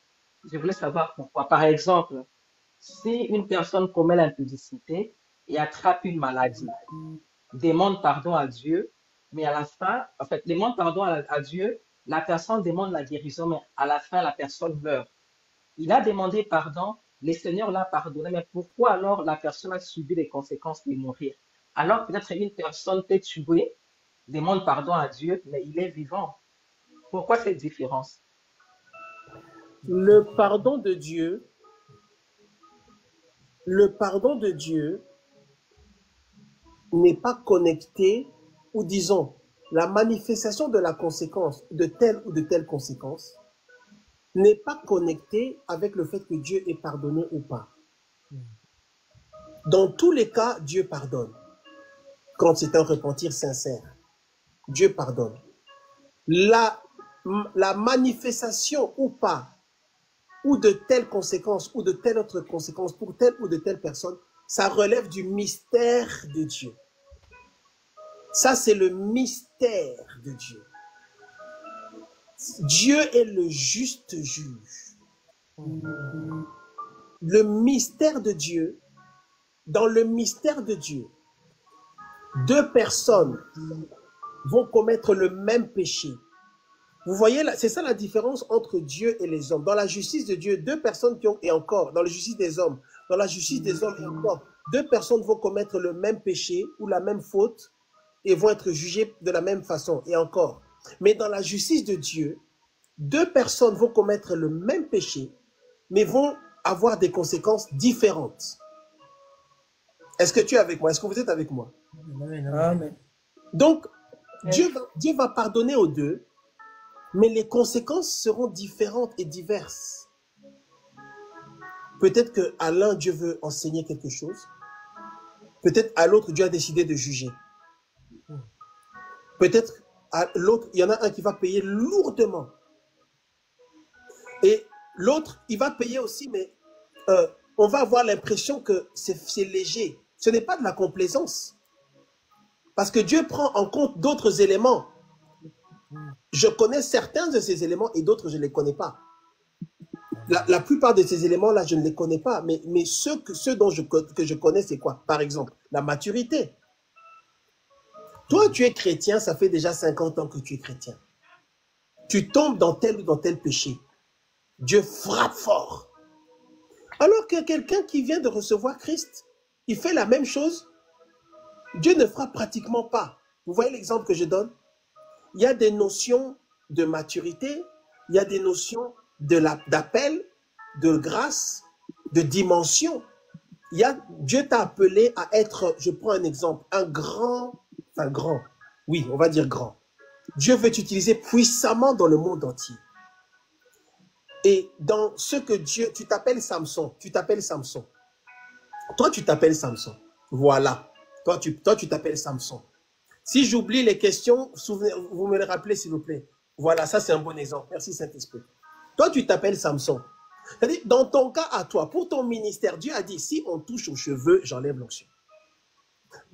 Je voulais savoir pourquoi. Par exemple, si une personne commet l'impudicité et attrape une maladie, demande pardon à Dieu, mais à la fin, en fait, demande pardon à Dieu, la personne demande la guérison, mais à la fin, la personne meurt. Il a demandé pardon, le Seigneur l'a pardonné, mais pourquoi alors la personne a subi les conséquences de mourir? Alors peut-être une personne peut tuer, demande pardon à Dieu, mais il est vivant. Pourquoi cette différence? Le pardon de Dieu, n'est pas connecté, ou disons, la manifestation de la conséquence, de telle ou de telle conséquence, n'est pas connectée avec le fait que Dieu est pardonné ou pas. Dans tous les cas, Dieu pardonne. Quand c'est un repentir sincère, Dieu pardonne. La manifestation ou pas, ou de telles conséquences, ou de telle autre conséquence pour telle ou de telle personne, ça relève du mystère de Dieu. Ça, c'est le mystère de Dieu. Dieu est le juste juge. Le mystère de Dieu, dans le mystère de Dieu, deux personnes vont commettre le même péché. Vous voyez, c'est ça la différence entre Dieu et les hommes. Dans la justice de Dieu, deux personnes qui ont, et encore, dans la justice des hommes, dans la justice des hommes et encore, deux personnes vont commettre le même péché ou la même faute et vont être jugées de la même façon, et encore. Mais dans la justice de Dieu, deux personnes vont commettre le même péché, mais vont avoir des conséquences différentes. Est-ce que tu es avec moi? Est-ce que vous êtes avec moi? Amen. Donc, Dieu va pardonner aux deux, mais les conséquences seront différentes et diverses. Peut-être qu'à l'un, Dieu veut enseigner quelque chose. Peut-être à l'autre, Dieu a décidé de juger. Peut-être à l'autre, il y en a un qui va payer lourdement. Et l'autre, il va payer aussi, mais on va avoir l'impression que c'est léger. Ce n'est pas de la complaisance. Parce que Dieu prend en compte d'autres éléments. Je connais certains de ces éléments et d'autres, je ne les connais pas. La plupart de ces éléments-là, je ne les connais pas. Mais ceux que je connais, c'est quoi? Par exemple, la maturité. Toi, tu es chrétien, ça fait déjà 50 ans que tu es chrétien. Tu tombes dans tel ou dans tel péché. Dieu frappe fort. Alors que quelqu'un qui vient de recevoir Christ, il fait la même chose, Dieu ne frappe pratiquement pas. Vous voyez l'exemple que je donne? Il y a des notions de maturité, il y a des notions d'appel, de grâce, de dimension. Dieu t'a appelé à être, je prends un exemple, un grand, oui, on va dire grand. Dieu veut t'utiliser puissamment dans le monde entier. Et dans ce que Dieu, tu t'appelles Samson. Toi, tu t'appelles Samson. Voilà. Toi, tu t'appelles Samson. Si j'oublie les questions, vous me les rappelez, s'il vous plaît. Voilà, ça, c'est un bon exemple. Merci, Saint-Esprit. Toi, tu t'appelles Samson. C'est-à-dire, dans ton cas à toi, pour ton ministère, Dieu a dit, si on touche aux cheveux, j'enlève l'onction.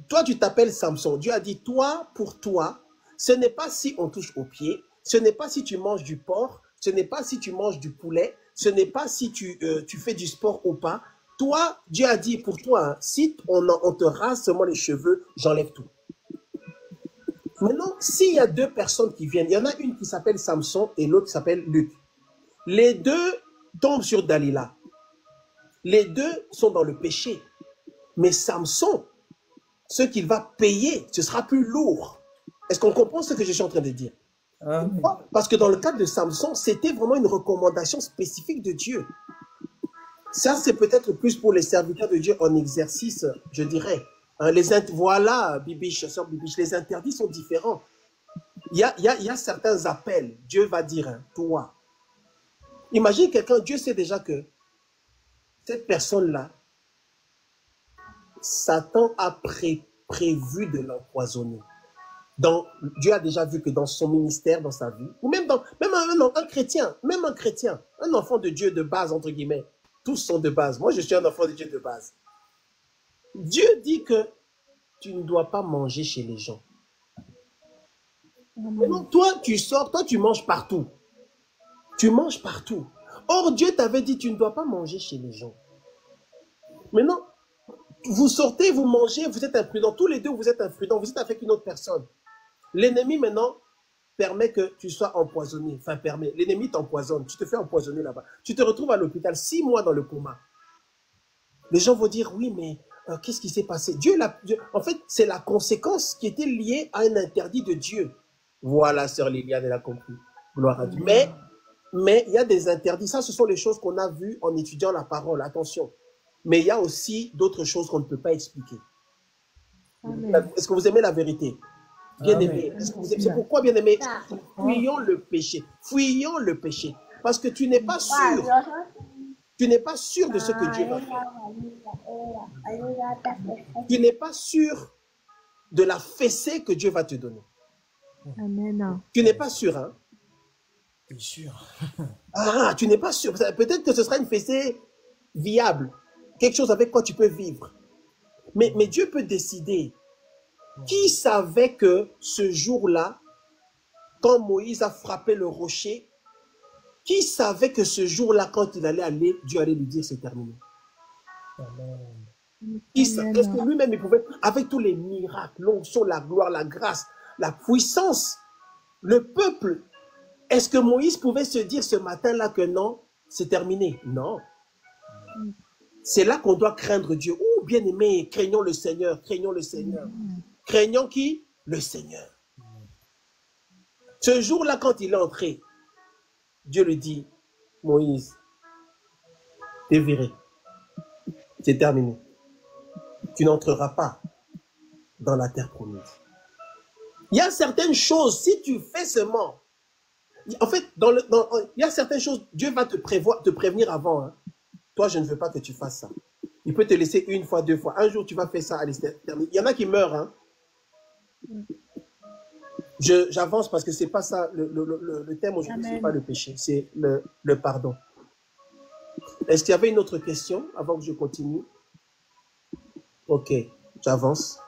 Toi, tu t'appelles Samson. Dieu a dit, toi, pour toi, ce n'est pas si on touche aux pieds, ce n'est pas si tu manges du porc, ce n'est pas si tu manges du poulet, ce n'est pas si tu fais du sport ou pas. Toi, Dieu a dit pour toi, hein, si on te rase seulement les cheveux, j'enlève tout. Maintenant, s'il y a deux personnes qui viennent, il y en a une qui s'appelle Samson et l'autre qui s'appelle Luc. Les deux tombent sur Dalila. Les deux sont dans le péché. Mais Samson, ce qu'il va payer, ce sera plus lourd. Est-ce qu'on comprend ce que je suis en train de dire? Pourquoi? Parce que dans le cas de Samson, c'était vraiment une recommandation spécifique de Dieu. Ça, c'est peut-être plus pour les serviteurs de Dieu en exercice, je dirais. Voilà, Bibiche, sœur Bibiche, les interdits sont différents. Il y a certains appels. Dieu va dire, hein, toi. Imagine quelqu'un, Dieu sait déjà que cette personne-là, Satan a prévu de l'empoisonner. Dieu a déjà vu que dans son ministère, dans sa vie, ou même un chrétien, un enfant de Dieu de base, entre guillemets, tous sont de base. Moi, je suis un enfant de Dieu de base. Dieu dit que tu ne dois pas manger chez les gens. Maintenant, toi, tu sors, toi, tu manges partout. Tu manges partout. Or, Dieu t'avait dit, tu ne dois pas manger chez les gens. Maintenant, vous sortez, vous mangez, vous êtes imprudents. Tous les deux, vous êtes imprudents. Vous êtes avec une autre personne. L'ennemi, maintenant, permet que tu sois empoisonné. Enfin, permet. L'ennemi t'empoisonne. Tu te fais empoisonner là-bas. Tu te retrouves à l'hôpital 6 mois dans le coma. Les gens vont dire, oui, mais qu'est-ce qui s'est passé? En fait, c'est la conséquence qui était liée à un interdit de Dieu. Voilà, sœur Liliane, elle a compris. Gloire à Dieu. Mais il y a des interdits. Ça, ce sont les choses qu'on a vues en étudiant la parole. Attention. Mais il y a aussi d'autres choses qu'on ne peut pas expliquer. Est-ce que vous aimez la vérité? Bien-aimé. C'est pourquoi, bien-aimé, fuyons le péché. Fuyons le péché. Parce que tu n'es pas sûr. Tu n'es pas sûr de ce que Dieu va faire. Tu n'es pas sûr de la fessée que Dieu va te donner. Amen. Tu n'es pas sûr, hein? Bien sûr. Ah, tu n'es pas sûr. Peut-être que ce sera une fessée viable. Quelque chose avec quoi tu peux vivre. Mais Dieu peut décider. Qui savait que ce jour-là, quand Moïse a frappé le rocher, qui savait que ce jour-là, quand il allait aller, Dieu allait lui dire c'est terminé? Est-ce que lui-même, il pouvait, avec tous les miracles, l'onction, la gloire, la grâce, la puissance, le peuple, est-ce que Moïse pouvait se dire ce matin-là que non, c'est terminé? Non. C'est là qu'on doit craindre Dieu. Oh, bien-aimé, craignons le Seigneur, craignons le Seigneur. Craignons qui? Le Seigneur. Ce jour-là, quand il est entré, Dieu lui dit, Moïse, t'es viré. C'est terminé. Tu n'entreras pas dans la terre promise. Il y a certaines choses, si tu fais seulement, en fait, il y a certaines choses, Dieu va te prévenir avant. Hein. Toi, je ne veux pas que tu fasses ça. Il peut te laisser une fois, 2 fois. Un jour, tu vas faire ça à l'éternité. Il y en a qui meurent. Hein. J'avance parce que ce n'est pas ça. Le thème aujourd'hui, ce n'est pas le péché, c'est le pardon. Est-ce qu'il y avait une autre question avant que je continue? Ok, j'avance.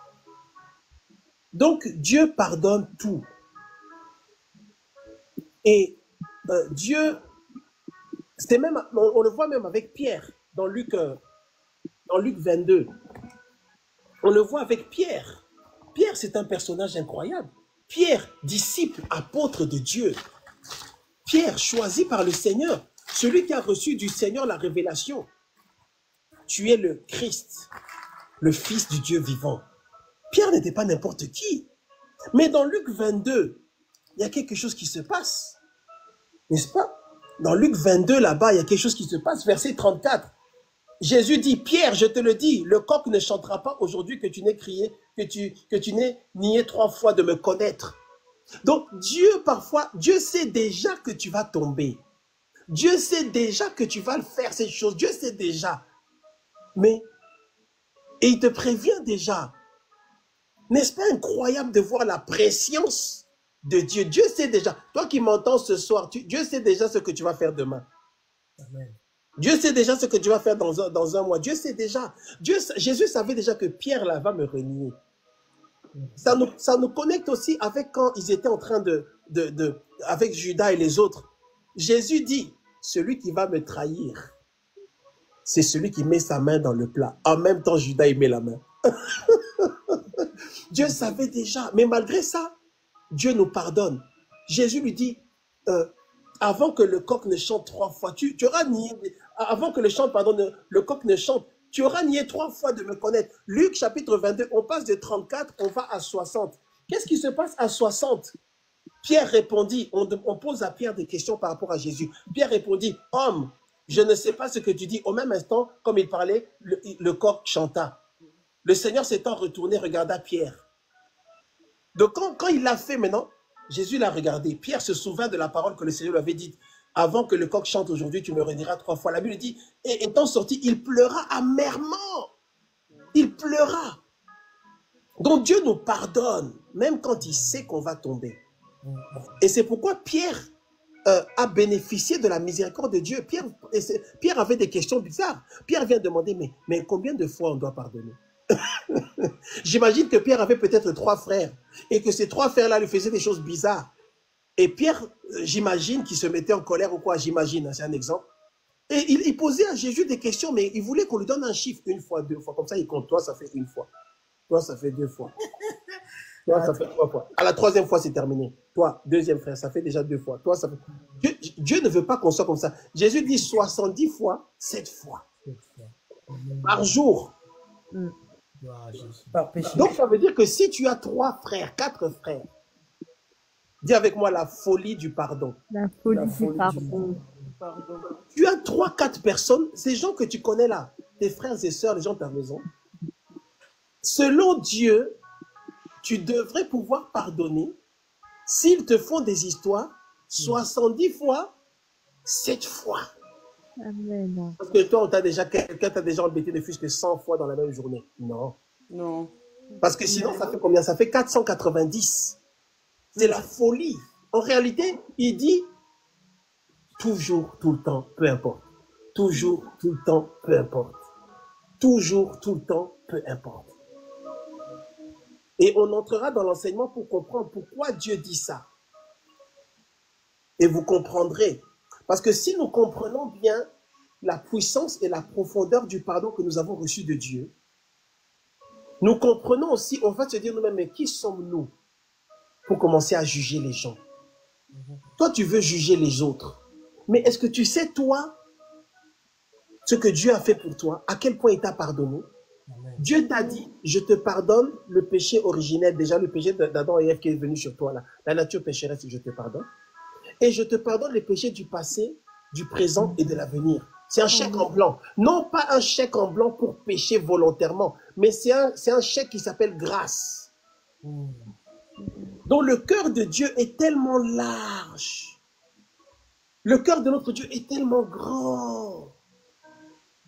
Donc, Dieu pardonne tout. Et Dieu, c'était même, on le voit même avec Pierre dans Luc 22. On le voit avec Pierre. Pierre, c'est un personnage incroyable. Pierre, disciple, apôtre de Dieu. Pierre, choisi par le Seigneur, celui qui a reçu du Seigneur la révélation. Tu es le Christ, le Fils du Dieu vivant. Pierre n'était pas n'importe qui. Mais dans Luc 22, il y a quelque chose qui se passe. N'est-ce pas? Dans Luc 22, là-bas, il y a quelque chose qui se passe. Verset 34. Jésus dit, Pierre, je te le dis, le coq ne chantera pas aujourd'hui que tu n'aies crié, que tu n'aies nié 3 fois de me connaître. Donc, Dieu, parfois, Dieu sait déjà que tu vas tomber. Dieu sait déjà que tu vas le faire, ces choses. Dieu sait déjà. Et il te prévient déjà. N'est-ce pas incroyable de voir la préscience de Dieu? Dieu sait déjà. Toi qui m'entends ce soir, Dieu sait déjà ce que tu vas faire demain. Amen. Dieu sait déjà ce que tu vas faire dans un mois. Dieu sait déjà. Jésus savait déjà que Pierre là va me renier. Ça nous connecte aussi avec quand ils étaient en train avec Judas et les autres. Jésus dit, celui qui va me trahir, c'est celui qui met sa main dans le plat. En même temps, Judas, il met la main. Dieu savait déjà. Mais malgré ça, Dieu nous pardonne. Jésus lui dit, avant que le coq ne chante 3 fois, tu auras nié, avant que le coq ne chante, tu auras nié 3 fois de me connaître. Luc chapitre 22, on passe de 34, on va à 60. Qu'est-ce qui se passe à 60? Pierre répondit, on pose à Pierre des questions par rapport à Jésus. Pierre répondit, homme, je ne sais pas ce que tu dis. Au même instant, comme il parlait, le coq chanta. Le Seigneur s'étant retourné, regarda Pierre. Donc quand il l'a fait maintenant, Jésus l'a regardé. Pierre se souvint de la parole que le Seigneur lui avait dite. Avant que le coq chante aujourd'hui, tu me rediras 3 fois. La Bible dit, et étant sorti, il pleura amèrement. Il pleura. Donc Dieu nous pardonne, même quand il sait qu'on va tomber. Et c'est pourquoi Pierre a bénéficié de la miséricorde de Dieu. Pierre avait des questions bizarres. Pierre vient demander, mais combien de fois on doit pardonner? J'imagine que Pierre avait peut-être 3 frères et que ces 3 frères-là lui faisaient des choses bizarres. Et Pierre, j'imagine qu'il se mettait en colère ou quoi, j'imagine, hein, c'est un exemple. Et il posait à Jésus des questions, mais il voulait qu'on lui donne un chiffre 1 fois, 2 fois. Comme ça, il compte. Toi, ça fait 1 fois. Toi, ça fait 2 fois. Toi, ça fait 3 fois. À la 3e fois, c'est terminé. Toi, 2e frère, ça fait déjà 2 fois. Toi, ça fait... Dieu ne veut pas qu'on soit comme ça. Jésus dit 70 fois, 7 fois. Par jour. Par péché. Donc, ça veut dire que si tu as 3 frères, 4 frères, dis avec moi la folie du pardon. La folie du pardon. Tu as 3, 4 personnes, ces gens que tu connais là, tes frères et sœurs, les gens de ta maison. Selon Dieu, tu devrais pouvoir pardonner s'ils te font des histoires 70 fois, 7 fois. Amen. Parce que toi, quelqu'un t'a déjà embêté de plus que 100 fois dans la même journée. Non. Non. Parce que sinon, ça fait combien? Ça fait 490. C'est la folie. En réalité, il dit toujours, tout le temps, peu importe. Toujours, tout le temps, peu importe. Toujours, tout le temps, peu importe. Et on entrera dans l'enseignement pour comprendre pourquoi Dieu dit ça. Et vous comprendrez. Parce que si nous comprenons bien la puissance et la profondeur du pardon que nous avons reçu de Dieu, nous comprenons aussi, on va se dire nous-mêmes, mais qui sommes-nous pour commencer à juger les gens? Toi, tu veux juger les autres. Mais est-ce que tu sais, toi, ce que Dieu a fait pour toi, à quel point il t'a pardonné? Dieu t'a dit, je te pardonne le péché originel, déjà le péché d'Adam et Ève qui est venu sur toi, là. La nature pécheresse, je te pardonne. Et je te pardonne les péchés du passé, du présent et de l'avenir. C'est un chèque en blanc. Non pas un chèque en blanc pour pécher volontairement, mais c'est un chèque qui s'appelle grâce. Donc le cœur de Dieu est tellement large. Le cœur de notre Dieu est tellement grand.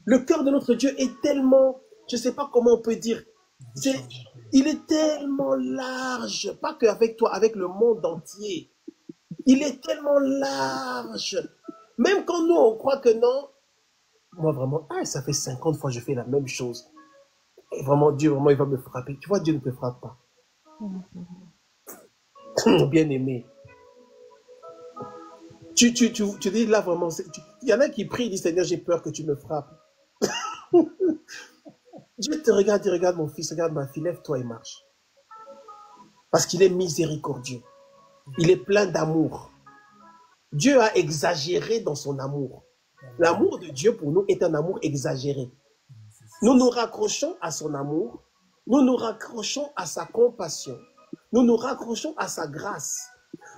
Le cœur de notre Dieu est tellement, je ne sais pas comment on peut dire, il est tellement large, pas qu'avec toi, avec le monde entier. Il est tellement large. Même quand nous, on croit que non, moi vraiment, ça fait 50 fois que je fais la même chose. Et vraiment, Dieu, vraiment, il va me frapper. Tu vois, Dieu ne te frappe pas. Bien aimé. Tu dis là vraiment, il y en a qui prient, ils disent Seigneur, j'ai peur que tu me frappes. Dieu te regarde, il regarde mon fils, regarde ma fille, lève-toi et marche. Parce qu'il est miséricordieux. Il est plein d'amour. Dieu a exagéré dans son amour. L'amour de Dieu pour nous est un amour exagéré. Nous nous raccrochons à son amour, nous nous raccrochons à sa compassion, nous nous raccrochons à sa grâce.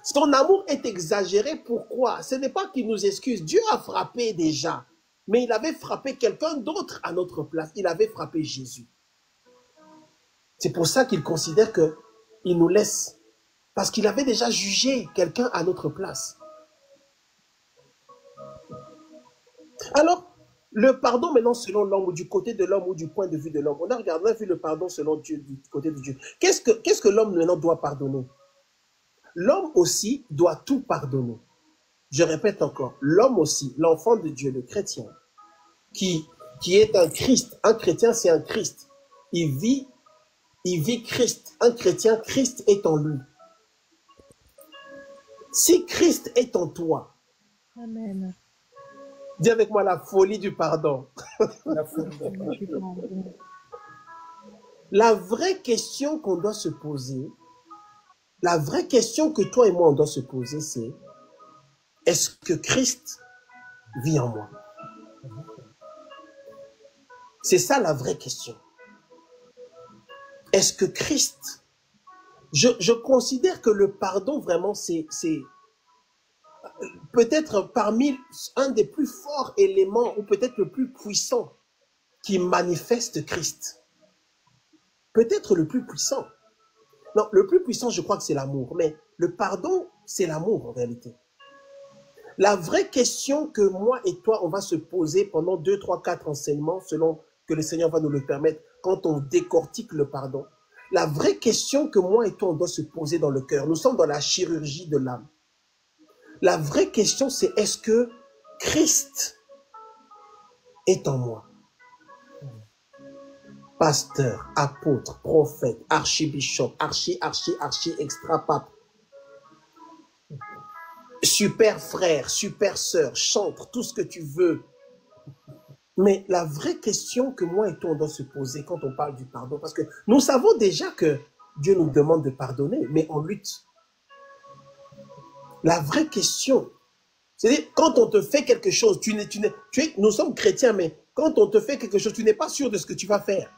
Son amour est exagéré, pourquoi? Ce n'est pas qu'il nous excuse. Dieu a frappé déjà, mais il avait frappé quelqu'un d'autre à notre place. Il avait frappé Jésus. C'est pour ça qu'il considère qu'il nous laisse, parce qu'il avait déjà jugé quelqu'un à notre place. Alors, le pardon maintenant selon l'homme, ou du côté de l'homme, ou du point de vue de l'homme. On a vu le pardon selon Dieu, du côté de Dieu. Qu'est-ce que l'homme maintenant doit pardonner? L'homme aussi doit tout pardonner. Je répète encore, l'homme aussi, l'enfant de Dieu, le chrétien, qui est un Christ. Un chrétien, c'est un Christ. Il vit Christ. Un chrétien, Christ est en lui. Si Christ est en toi, Amen. Dis avec moi la folie du pardon. La folie du pardon. La vraie question qu'on doit se poser, la vraie question que toi et moi on doit se poser, c'est est-ce que Christ vit en moi? C'est ça la vraie question. Est-ce que Christ... Je considère que le pardon vraiment c'est peut-être parmi un des plus forts éléments ou peut-être le plus puissant qui manifeste Christ. Peut-être le plus puissant. Non, le plus puissant, je crois que c'est l'amour. Mais le pardon, c'est l'amour en réalité. La vraie question que moi et toi, on va se poser pendant 2, 3, 4 enseignements, selon que le Seigneur va nous le permettre, quand on décortique le pardon, la vraie question que moi et toi, on doit se poser dans le cœur, nous sommes dans la chirurgie de l'âme. La vraie question, c'est est-ce que Christ est en moi? Pasteur, apôtre, prophète, archibishop, archi, extra-pape, super frère, super sœur, chantre, tout ce que tu veux. Mais la vraie question que moi et toi, on doit se poser quand on parle du pardon, parce que nous savons déjà que Dieu nous demande de pardonner, mais on lutte. La vraie question, c'est-à-dire, quand on te fait quelque chose, nous sommes chrétiens, mais quand on te fait quelque chose, tu n'es pas sûr de ce que tu vas faire.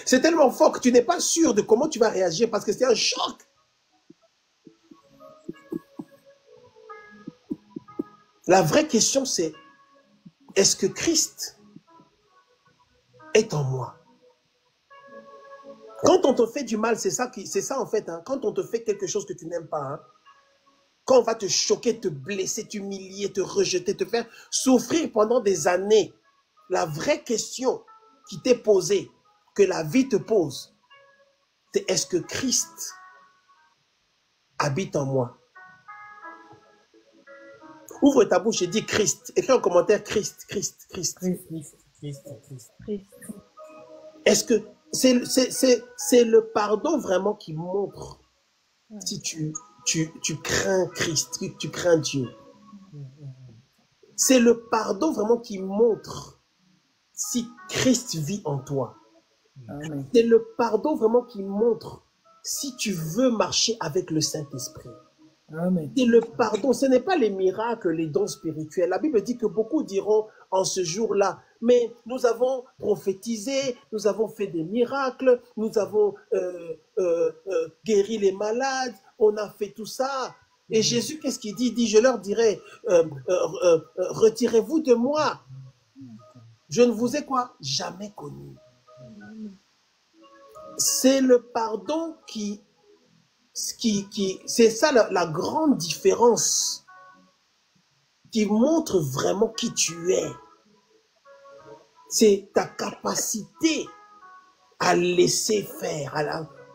C'est tellement fort que tu n'es pas sûr de comment tu vas réagir, parce que c'est un choc. La vraie question, c'est est-ce que Christ est en moi? Quand on te fait du mal, c'est ça en fait. Hein, quand on te fait quelque chose que tu n'aimes pas, hein, quand on va te choquer, te blesser, t'humilier, te rejeter, te faire souffrir pendant des années, la vraie question qui t'est posée, que la vie te pose, c'est est-ce que Christ habite en moi? Ouvre ta bouche et dis Christ. Écris en commentaire Christ, Christ, Christ. Christ, Christ, Christ. Est-ce que c'est le pardon vraiment qui montre si tu crains Christ, tu crains Dieu? C'est le pardon vraiment qui montre si Christ vit en toi. C'est le pardon vraiment qui montre si tu veux marcher avec le Saint-Esprit. C'est le pardon, ce n'est pas les miracles, les dons spirituels. La Bible dit que beaucoup diront en ce jour-là, mais nous avons prophétisé, nous avons fait des miracles, nous avons guéri les malades, on a fait tout ça. Et Jésus, qu'est-ce qu'il dit? Il dit, je leur dirai, retirez-vous de moi. Je ne vous ai quoi? Jamais connu. C'est le pardon c'est ça la grande différence qui montre vraiment qui tu es. C'est ta capacité à laisser faire,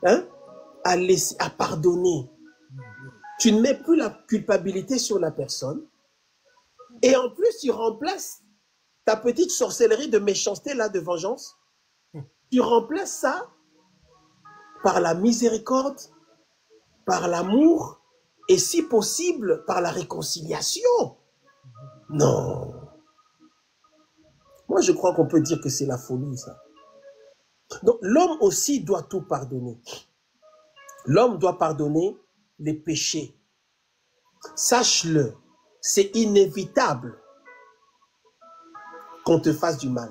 à pardonner. Tu ne mets plus la culpabilité sur la personne et en plus tu remplaces ta petite sorcellerie de méchanceté là, de vengeance. Tu remplaces ça par la miséricorde, par l'amour et si possible par la réconciliation. Non. Moi, je crois qu'on peut dire que c'est la folie, ça. Donc, l'homme aussi doit tout pardonner. L'homme doit pardonner les péchés. Sache-le, c'est inévitable qu'on te fasse du mal.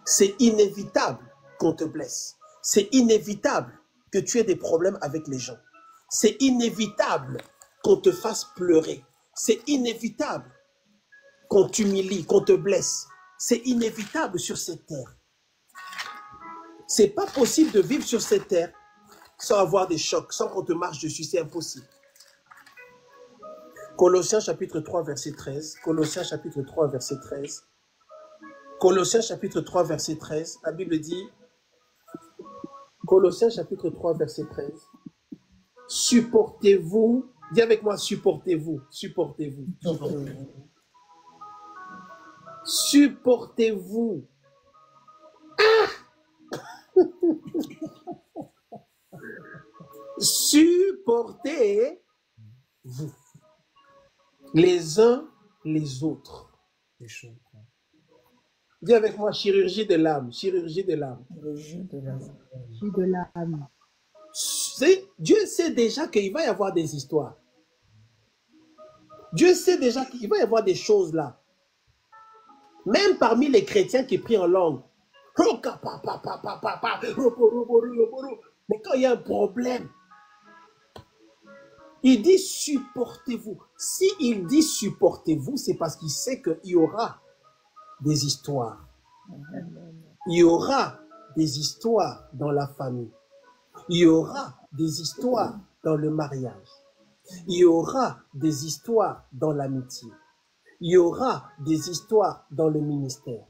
C'est inévitable qu'on te blesse. C'est inévitable que tu aies des problèmes avec les gens. C'est inévitable qu'on te fasse pleurer. C'est inévitable qu'on t'humilie, qu'on te blesse. C'est inévitable sur cette terre. C'est pas possible de vivre sur cette terre sans avoir des chocs, sans qu'on te marche dessus. C'est impossible. Colossiens chapitre 3, verset 13. Colossiens chapitre 3, verset 13. Colossiens chapitre 3, verset 13. La Bible dit, Colossiens chapitre 3, verset 13. Supportez-vous. Dis avec moi, supportez-vous. Supportez-vous. Supportez-vous. Supportez-vous. Les uns les autres. Dis avec moi, chirurgie de l'âme. Chirurgie de l'âme. Chirurgie de l'âme. Dieu sait déjà qu'il va y avoir des histoires. Dieu sait déjà qu'il va y avoir des choses là. Même parmi les chrétiens qui prient en langue. Mais quand il y a un problème, il dit supportez-vous. S'il dit supportez-vous, c'est parce qu'il sait qu'il y aura des histoires. Il y aura des histoires dans la famille. Il y aura des histoires dans le mariage. Il y aura des histoires dans l'amitié. Il y aura des histoires dans le ministère.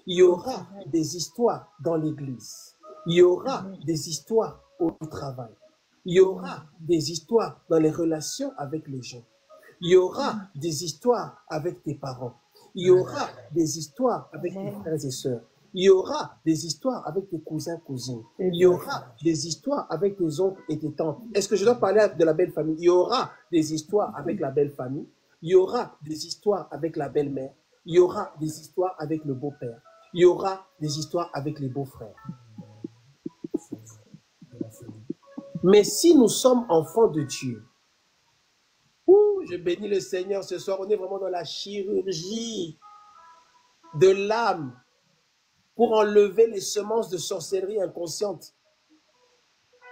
Il y aura des histoires dans l'église. Il y aura des histoires au travail. Il y aura des histoires dans les relations avec les gens. Il y aura des histoires avec tes parents. Il y aura des histoires avec tes frères et sœurs. Il y aura des histoires avec tes cousins, cousines. Il y aura des histoires avec tes oncles et tes tantes. Est-ce que je dois parler de la belle famille? Il y aura des histoires avec la belle famille. Il y aura des histoires avec la belle-mère. Il y aura des histoires avec le beau-père. Il y aura des histoires avec les beaux-frères. Mais si nous sommes enfants de Dieu, je bénis le Seigneur ce soir, on est vraiment dans la chirurgie de l'âme pour enlever les semences de sorcellerie inconsciente.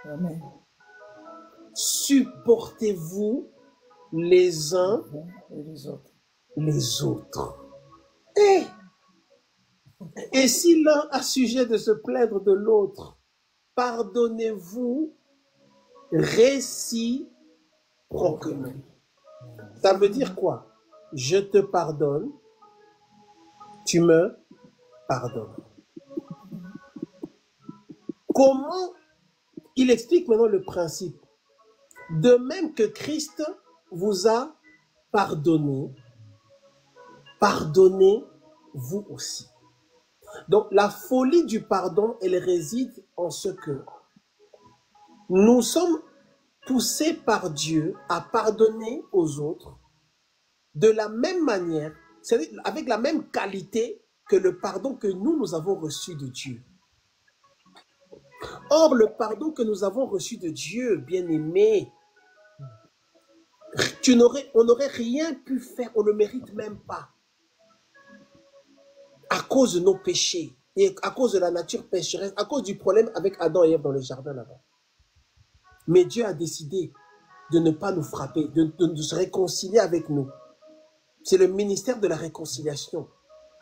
Amen. Supportez-vous les uns Et les autres. les autres. Et si l'un a sujet de se plaindre de l'autre, pardonnez-vous réciproquement. Ça veut dire quoi? Je te pardonne, tu me pardonnes. Comment il explique maintenant le principe? De même que Christ vous a pardonné, pardonnez-vous aussi. Donc la folie du pardon, elle réside en ce que nous sommes poussés par Dieu à pardonner aux autres de la même manière, c'est-à-dire avec la même qualité que le pardon que nous avons reçu de Dieu. Or, le pardon que nous avons reçu de Dieu, bien-aimé, on n'aurait rien pu faire, on ne le mérite même pas. À cause de nos péchés, et à cause de la nature pécheresse, à cause du problème avec Adam et Ève dans le jardin là-bas. Mais Dieu a décidé de ne pas nous frapper, de se réconcilier avec nous. C'est le ministère de la réconciliation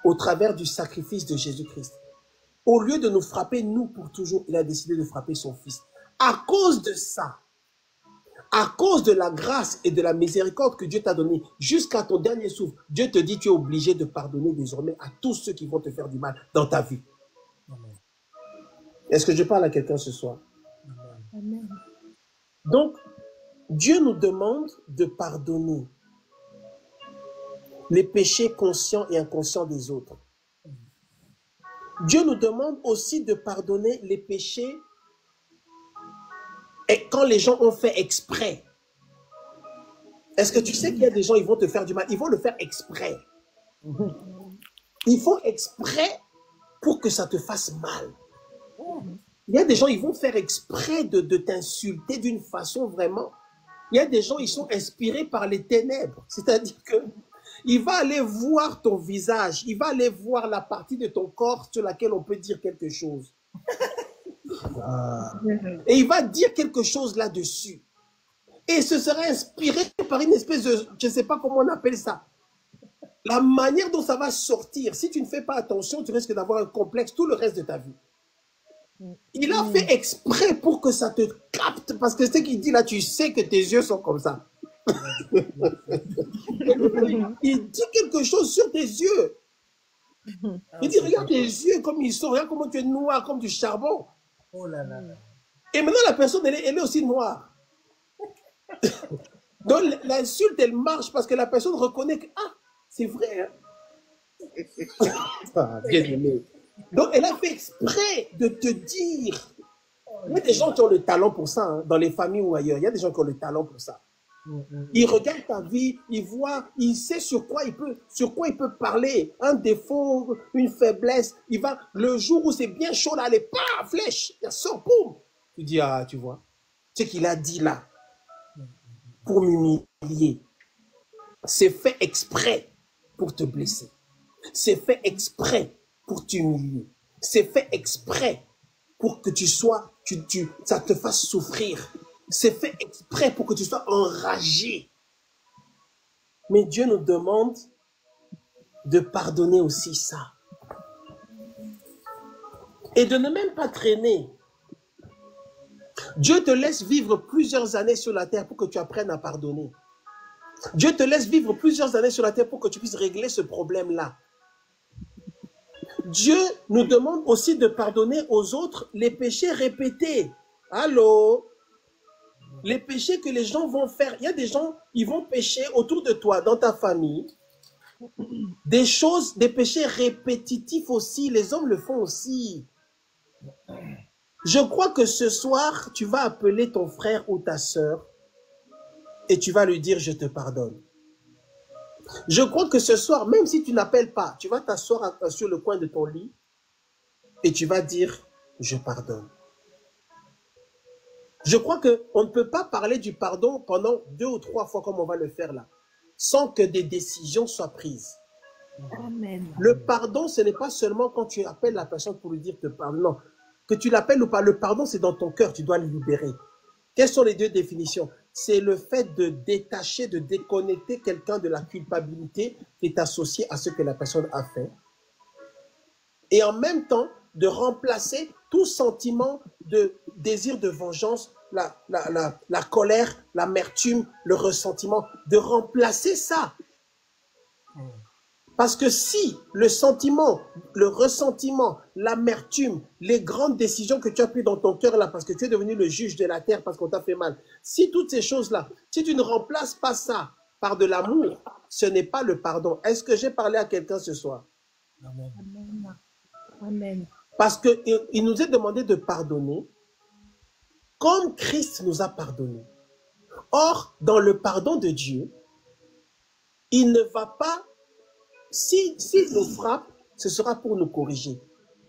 au travers du sacrifice de Jésus-Christ. Au lieu de nous frapper, nous, pour toujours, il a décidé de frapper son Fils. À cause de ça, à cause de la grâce et de la miséricorde que Dieu t'a donnée, jusqu'à ton dernier souffle, Dieu te dit, tu es obligé de pardonner désormais à tous ceux qui vont te faire du mal dans ta vie. Est-ce que je parle à quelqu'un ce soir? Amen. Donc, Dieu nous demande de pardonner les péchés conscients et inconscients des autres. Dieu nous demande aussi de pardonner les péchés et quand les gens ont fait exprès. Est-ce que tu sais qu'il y a des gens, ils vont te faire du mal, ils vont le faire exprès. Ils font exprès pour que ça te fasse mal. Il y a des gens, ils vont faire exprès de t'insulter d'une façon vraiment. Il y a des gens, ils sont inspirés par les ténèbres. C'est-à-dire que il va aller voir ton visage, il va aller voir la partie de ton corps sur laquelle on peut dire quelque chose. Et il va dire quelque chose là-dessus. Et ce sera inspiré par une espèce de, je ne sais pas comment on appelle ça. La manière dont ça va sortir, si tu ne fais pas attention, tu risques d'avoir un complexe tout le reste de ta vie. Il a fait exprès pour que ça te capte, parce que ce qu'il dit là, tu sais que tes yeux sont comme ça. Il dit quelque chose sur tes yeux. Il dit, regarde tes yeux comme ils sont, regarde comment tu es noir comme du charbon. Oh là là. Et maintenant, la personne, elle est aussi noire. Donc, l'insulte, elle marche parce que la personne reconnaît que, ah, c'est vrai. Hein? Ah, bien aimé. Donc, elle a fait exprès de te dire. Il y a des gens qui ont le talent pour ça, hein, dans les familles ou ailleurs. Il y a des gens qui ont le talent pour ça. Il regarde ta vie, il voit, il sait sur quoi il peut parler. Un défaut, une faiblesse. Il va, le jour où c'est bien chaud, là, elle est pas flèche. Il sort, boum. Tu dis, ah, tu vois. Ce qu'il a dit là, pour m'humilier, c'est fait exprès pour te blesser. C'est fait exprès pour t'humilier. C'est fait exprès pour que tu sois, ça te fasse souffrir. C'est fait exprès pour que tu sois enragé. Mais Dieu nous demande de pardonner aussi ça. Et de ne même pas traîner. Dieu te laisse vivre plusieurs années sur la terre pour que tu apprennes à pardonner. Dieu te laisse vivre plusieurs années sur la terre pour que tu puisses régler ce problème-là. Dieu nous demande aussi de pardonner aux autres les péchés répétés. Allô? Les péchés que les gens vont faire. Il y a des gens, ils vont pécher autour de toi, dans ta famille. Des choses, des péchés répétitifs aussi. Les hommes le font aussi. Je crois que ce soir, tu vas appeler ton frère ou ta sœur et tu vas lui dire « je te pardonne ». Je crois que ce soir, même si tu n'appelles pas, tu vas t'asseoir sur le coin de ton lit et tu vas dire « je pardonne ». Je crois qu'on ne peut pas parler du pardon pendant 2 ou 3 fois comme on va le faire là, sans que des décisions soient prises. Amen. Le pardon, ce n'est pas seulement quand tu appelles la personne pour lui dire « te pardonne ». Non, que tu l'appelles ou pas, le pardon, c'est dans ton cœur, tu dois le libérer. Quelles sont les 2 définitions? C'est le fait de détacher, de déconnecter quelqu'un de la culpabilité qui est associée à ce que la personne a fait. Et en même temps, de remplacer tout sentiment de désir de vengeance, la colère, l'amertume, le ressentiment, de remplacer ça. Parce que si le sentiment, le ressentiment, l'amertume, les grandes décisions que tu as prises dans ton cœur là, parce que tu es devenu le juge de la terre, parce qu'on t'a fait mal, si toutes ces choses-là, si tu ne remplaces pas ça par de l'amour, ce n'est pas le pardon. Est-ce que j'ai parlé à quelqu'un ce soir? Amen. Amen. Amen. Parce qu'il nous est demandé de pardonner comme Christ nous a pardonné. Or, dans le pardon de Dieu, il ne va pas, s'il nous frappe, ce sera pour nous corriger.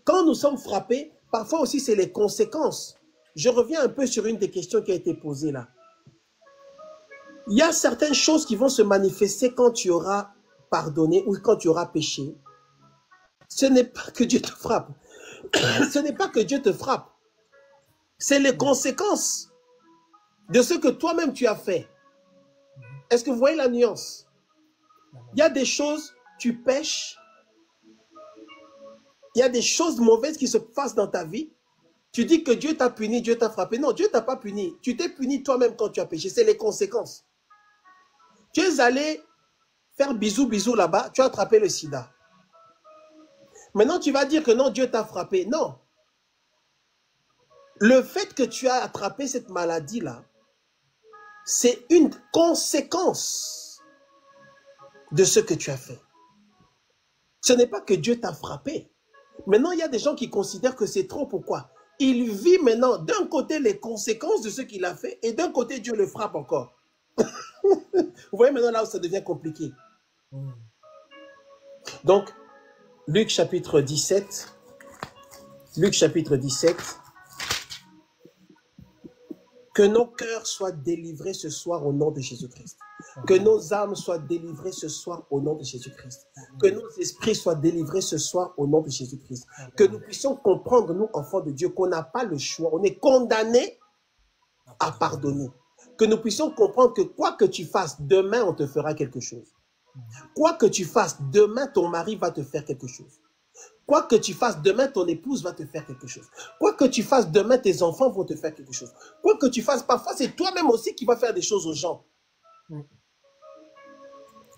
Quand nous sommes frappés, parfois aussi c'est les conséquences. Je reviens un peu sur une des questions qui a été posée là. Il y a certaines choses qui vont se manifester quand tu auras pardonné ou quand tu auras péché. Ce n'est pas que Dieu te frappe. Ce n'est pas que Dieu te frappe. C'est les conséquences de ce que toi-même tu as fait. Est-ce que vous voyez la nuance? Il y a des choses, tu pêches. Il y a des choses mauvaises qui se passent dans ta vie. Tu dis que Dieu t'a puni, Dieu t'a frappé. Non, Dieu ne t'a pas puni. Tu t'es puni toi-même quand tu as péché. C'est les conséquences. Tu es allé faire bisous là-bas, tu as attrapé le sida. Maintenant, tu vas dire que non, Dieu t'a frappé. Non. Le fait que tu as attrapé cette maladie-là, c'est une conséquence de ce que tu as fait. Ce n'est pas que Dieu t'a frappé. Maintenant, il y a des gens qui considèrent que c'est trop. Pourquoi? Il vit maintenant d'un côté les conséquences de ce qu'il a fait et d'un côté Dieu le frappe encore. Vous voyez maintenant là où ça devient compliqué. Donc, Luc chapitre 17. Luc chapitre 17. Que nos cœurs soient délivrés ce soir au nom de Jésus-Christ. Que nos âmes soient délivrées ce soir au nom de Jésus-Christ. Que nos esprits soient délivrés ce soir au nom de Jésus-Christ. Que nous puissions comprendre, nous, enfants de Dieu, qu'on n'a pas le choix. On est condamnés à pardonner. Que nous puissions comprendre que quoi que tu fasses, demain, on te fera quelque chose. Quoi que tu fasses, demain, ton mari va te faire quelque chose. Quoi que tu fasses, demain, ton épouse va te faire quelque chose. Quoi que tu fasses, demain, tes enfants vont te faire quelque chose. Quoi que tu fasses, parfois, c'est toi-même aussi qui vas faire des choses aux gens.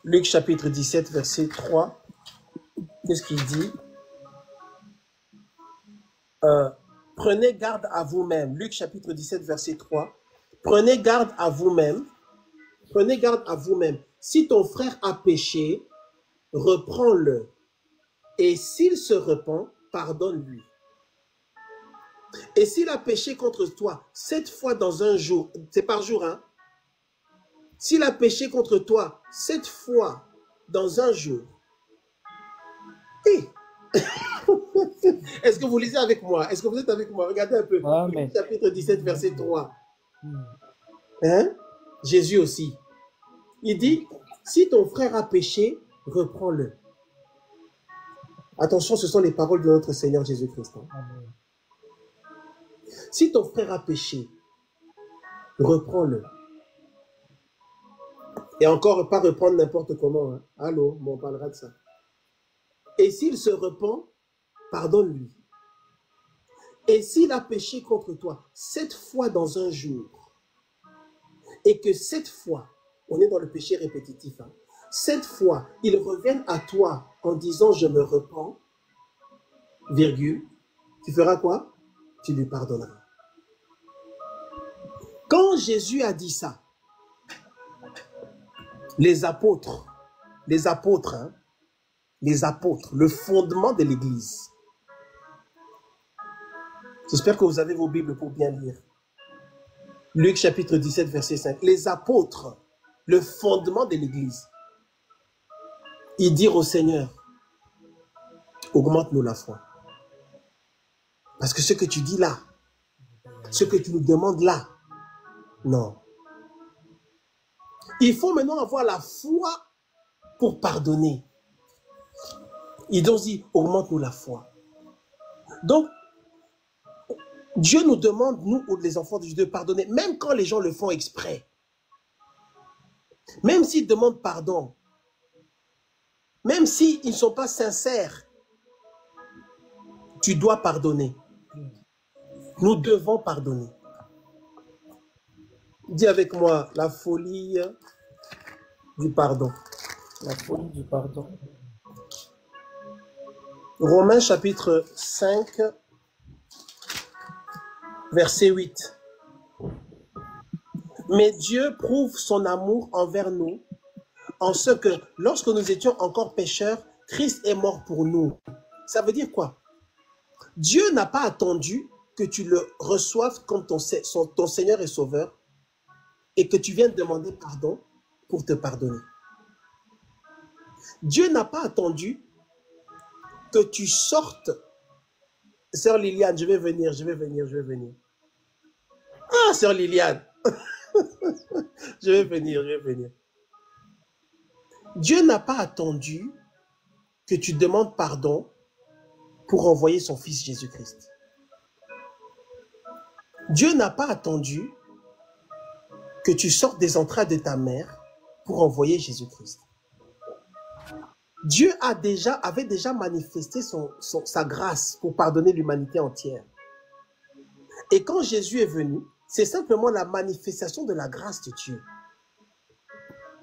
Luc chapitre 17, verset 3. Qu'est-ce qu'il dit? Prenez garde à vous-même. Luc chapitre 17, verset 3. Prenez garde à vous-même. Prenez garde à vous-même. Si ton frère a péché, reprends-le. Et s'il se repent, pardonne-lui. Et s'il a péché contre toi 7 fois dans un jour, c'est par jour, hein? S'il a péché contre toi 7 fois dans un jour, est-ce que vous lisez avec moi? Est-ce que vous êtes avec moi? Regardez un peu. Amen. Chapitre 17, verset 3. Hein? Jésus aussi. Il dit, si ton frère a péché, reprends-le. Attention, ce sont les paroles de notre Seigneur Jésus-Christ. Hein? Si ton frère a péché, reprends-le. Et encore, pas reprendre n'importe comment. Hein? Allô, on parlera de ça. Et s'il se repent, pardonne-lui. Et s'il a péché contre toi 7 fois dans un jour, et que 7 fois, on est dans le péché répétitif, hein, 7 fois, il revienne à toi en disant je me repens, virgule, tu feras quoi? Tu lui pardonneras. Quand Jésus a dit ça, les apôtres, hein, les apôtres, le fondement de l'Église. J'espère que vous avez vos Bibles pour bien lire. Luc chapitre 17, verset 5. Les apôtres, le fondement de l'Église. Ils dirent au Seigneur, augmente-nous la foi. Parce que ce que tu dis là, ce que tu nous demandes là, non. Il faut maintenant avoir la foi pour pardonner. Ils ont dit, augmente-nous la foi. Donc, Dieu nous demande, nous, les enfants de Dieu, de pardonner, même quand les gens le font exprès. Même s'ils demandent pardon. Même s'ils ne sont pas sincères. Tu dois pardonner. Nous devons pardonner. Dis avec moi, la folie du pardon. La folie du pardon. Romains chapitre 5, verset 8. Mais Dieu prouve son amour envers nous en ce que, lorsque nous étions encore pécheurs, Christ est mort pour nous. Ça veut dire quoi? Dieu n'a pas attendu que tu le reçoives comme ton Seigneur et Sauveur et que tu viennes demander pardon pour te pardonner. Dieu n'a pas attendu que tu sortes. Sœur Liliane, je vais venir. Ah, Sœur Liliane, je vais venir. Dieu n'a pas attendu que tu demandes pardon pour envoyer son Fils Jésus-Christ. Dieu n'a pas attendu que tu sortes des entrailles de ta mère pour envoyer Jésus-Christ. Dieu avait déjà manifesté sa grâce pour pardonner l'humanité entière. Et quand Jésus est venu, c'est simplement la manifestation de la grâce de Dieu.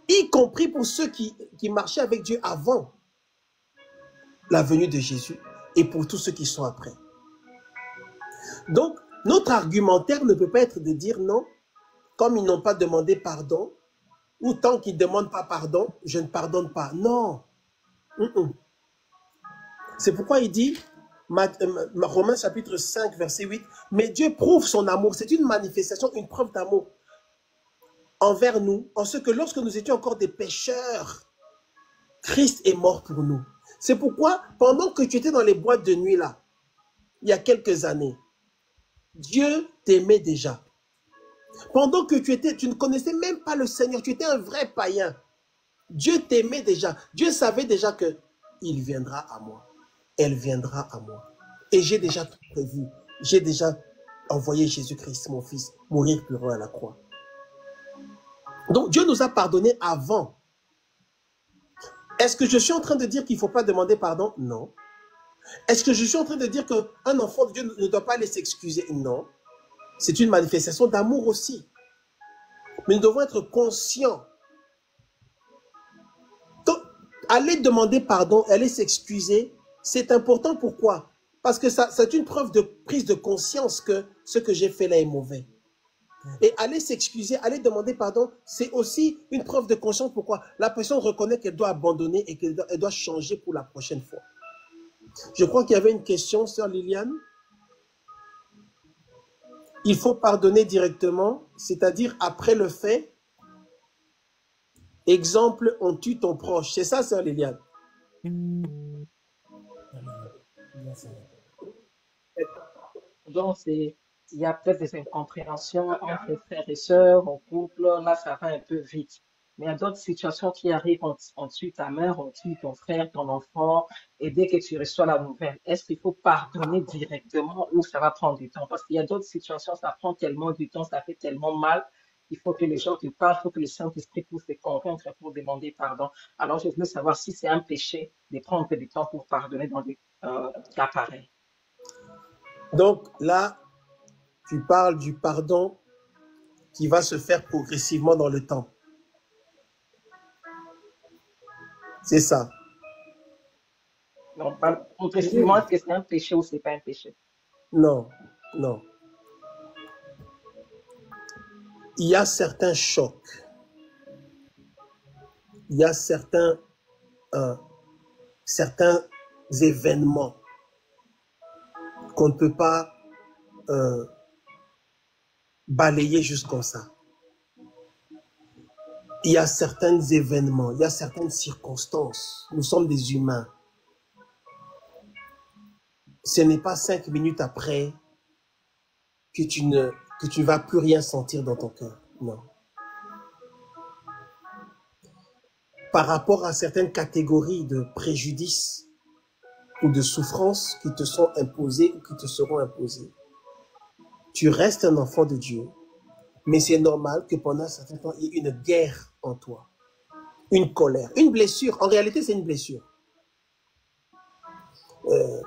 Y compris pour ceux qui marchaient avec Dieu avant la venue de Jésus et pour tous ceux qui sont après. Donc, notre argumentaire ne peut pas être de dire non, comme ils n'ont pas demandé pardon, ou tant qu'ils ne demandent pas pardon, je ne pardonne pas. Non. C'est pourquoi il dit, Romains chapitre 5, verset 8, mais Dieu prouve son amour. C'est une manifestation, une preuve d'amour envers nous, en ce que lorsque nous étions encore des pécheurs, Christ est mort pour nous. C'est pourquoi, pendant que tu étais dans les boîtes de nuit là, il y a quelques années, Dieu t'aimait déjà. Pendant que tu ne connaissais même pas le Seigneur, tu étais un vrai païen. Dieu t'aimait déjà. Dieu savait déjà que il viendra à moi. Elle viendra à moi. Et j'ai déjà tout prévu. J'ai déjà envoyé Jésus-Christ, mon Fils, mourir pour eux à la croix. Donc Dieu nous a pardonné avant. Est-ce que je suis en train de dire qu'il ne faut pas demander pardon? Non. Est-ce que je suis en train de dire qu'un enfant de Dieu ne doit pas aller s'excuser? Non. C'est une manifestation d'amour aussi. Mais nous devons être conscients. Donc, aller demander pardon, aller s'excuser, c'est important. Pourquoi? Parce que c'est une preuve de prise de conscience que ce que j'ai fait là est mauvais. Et aller s'excuser, aller demander pardon, c'est aussi une preuve de conscience. Pourquoi? La personne reconnaît qu'elle doit abandonner et qu'elle doit changer pour la prochaine fois. Je crois qu'il y avait une question, sœur Liliane. Il faut pardonner directement, c'est-à-dire après le fait. Exemple, on tue ton proche. C'est ça, sœur Liliane? Donc, il y a peut-être des incompréhensions entre frères et sœurs, en couple. Là, ça va un peu vite. Mais il y a d'autres situations qui arrivent. On tue ta mère, on tue ton frère, ton enfant. Et dès que tu reçois la nouvelle, est-ce qu'il faut pardonner directement ou ça va prendre du temps? Parce qu'il y a d'autres situations, ça prend tellement du temps, ça fait tellement mal. Il faut que les gens te parlent, il faut que le Saint-Esprit puisse te convaincre pour demander pardon. Alors, je voulais savoir si c'est un péché de prendre du temps pour pardonner dans des cas pareils. Donc là, tu parles du pardon qui va se faire progressivement dans le temps. C'est ça. On parle progressivement, est-ce que c'est un péché ou c'est pas un péché? Non, non. Il y a certains chocs. Il y a certains événements qu'on ne peut pas balayer juste comme ça. Il y a certains événements, il y a certaines circonstances. Nous sommes des humains. Ce n'est pas 5 minutes après que tu ne vas plus rien sentir dans ton cœur. Non. Par rapport à certaines catégories de préjudices ou de souffrances qui te sont imposées ou qui te seront imposées, tu restes un enfant de Dieu, mais c'est normal que pendant un certain temps, il y ait une guerre en toi, une colère, une blessure. En réalité, c'est une blessure.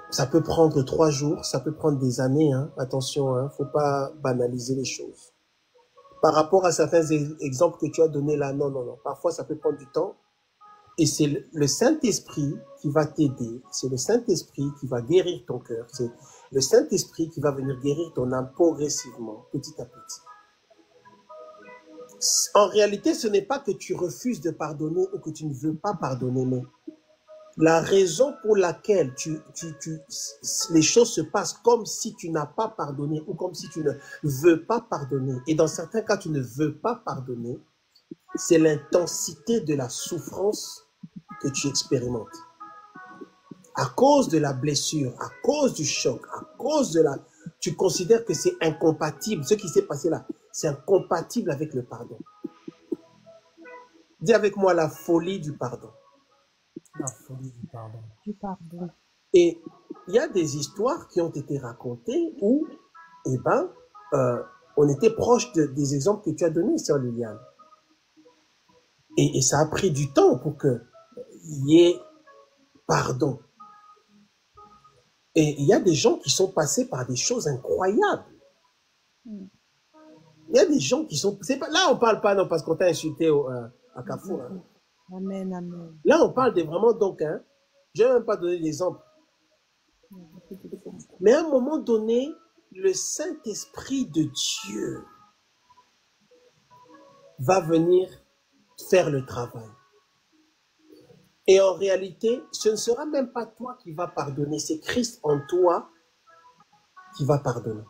Ça peut prendre 3 jours, ça peut prendre des années. Hein. Attention, hein, faut pas banaliser les choses. Par rapport à certains exemples que tu as donnés là, non, non, non. Parfois, ça peut prendre du temps. Et c'est le Saint-Esprit qui va t'aider. C'est le Saint-Esprit qui va guérir ton cœur. C'est le Saint-Esprit qui va venir guérir ton âme progressivement, petit à petit. En réalité, ce n'est pas que tu refuses de pardonner ou que tu ne veux pas pardonner, mais la raison pour laquelle les choses se passent comme si tu n'as pas pardonné ou comme si tu ne veux pas pardonner. Et dans certains cas, tu ne veux pas pardonner. C'est l'intensité de la souffrance que tu expérimentes. À cause de la blessure, à cause du choc, à cause de la... Tu considères que c'est incompatible. Ce qui s'est passé là, c'est incompatible avec le pardon. Dis avec moi la folie du pardon. La folie du pardon. Du pardon. Et il y a des histoires qui ont été racontées où, eh ben, on était proche des exemples que tu as donnés, sœur Liliane. Et ça a pris du temps pour qu'il y ait pardon. Et il y a des gens qui sont passés par des choses incroyables. Il y a des gens qui sont... Là, on ne parle pas, non, parce qu'on t'a insulté à Carrefour. Hein. Amen, amen. Là, on parle de vraiment, donc, hein, je ne vais même pas donner d'exemple. Mais à un moment donné, le Saint-Esprit de Dieu va venir faire le travail. Et en réalité, ce ne sera même pas toi qui vas pardonner, c'est Christ en toi qui va pardonner.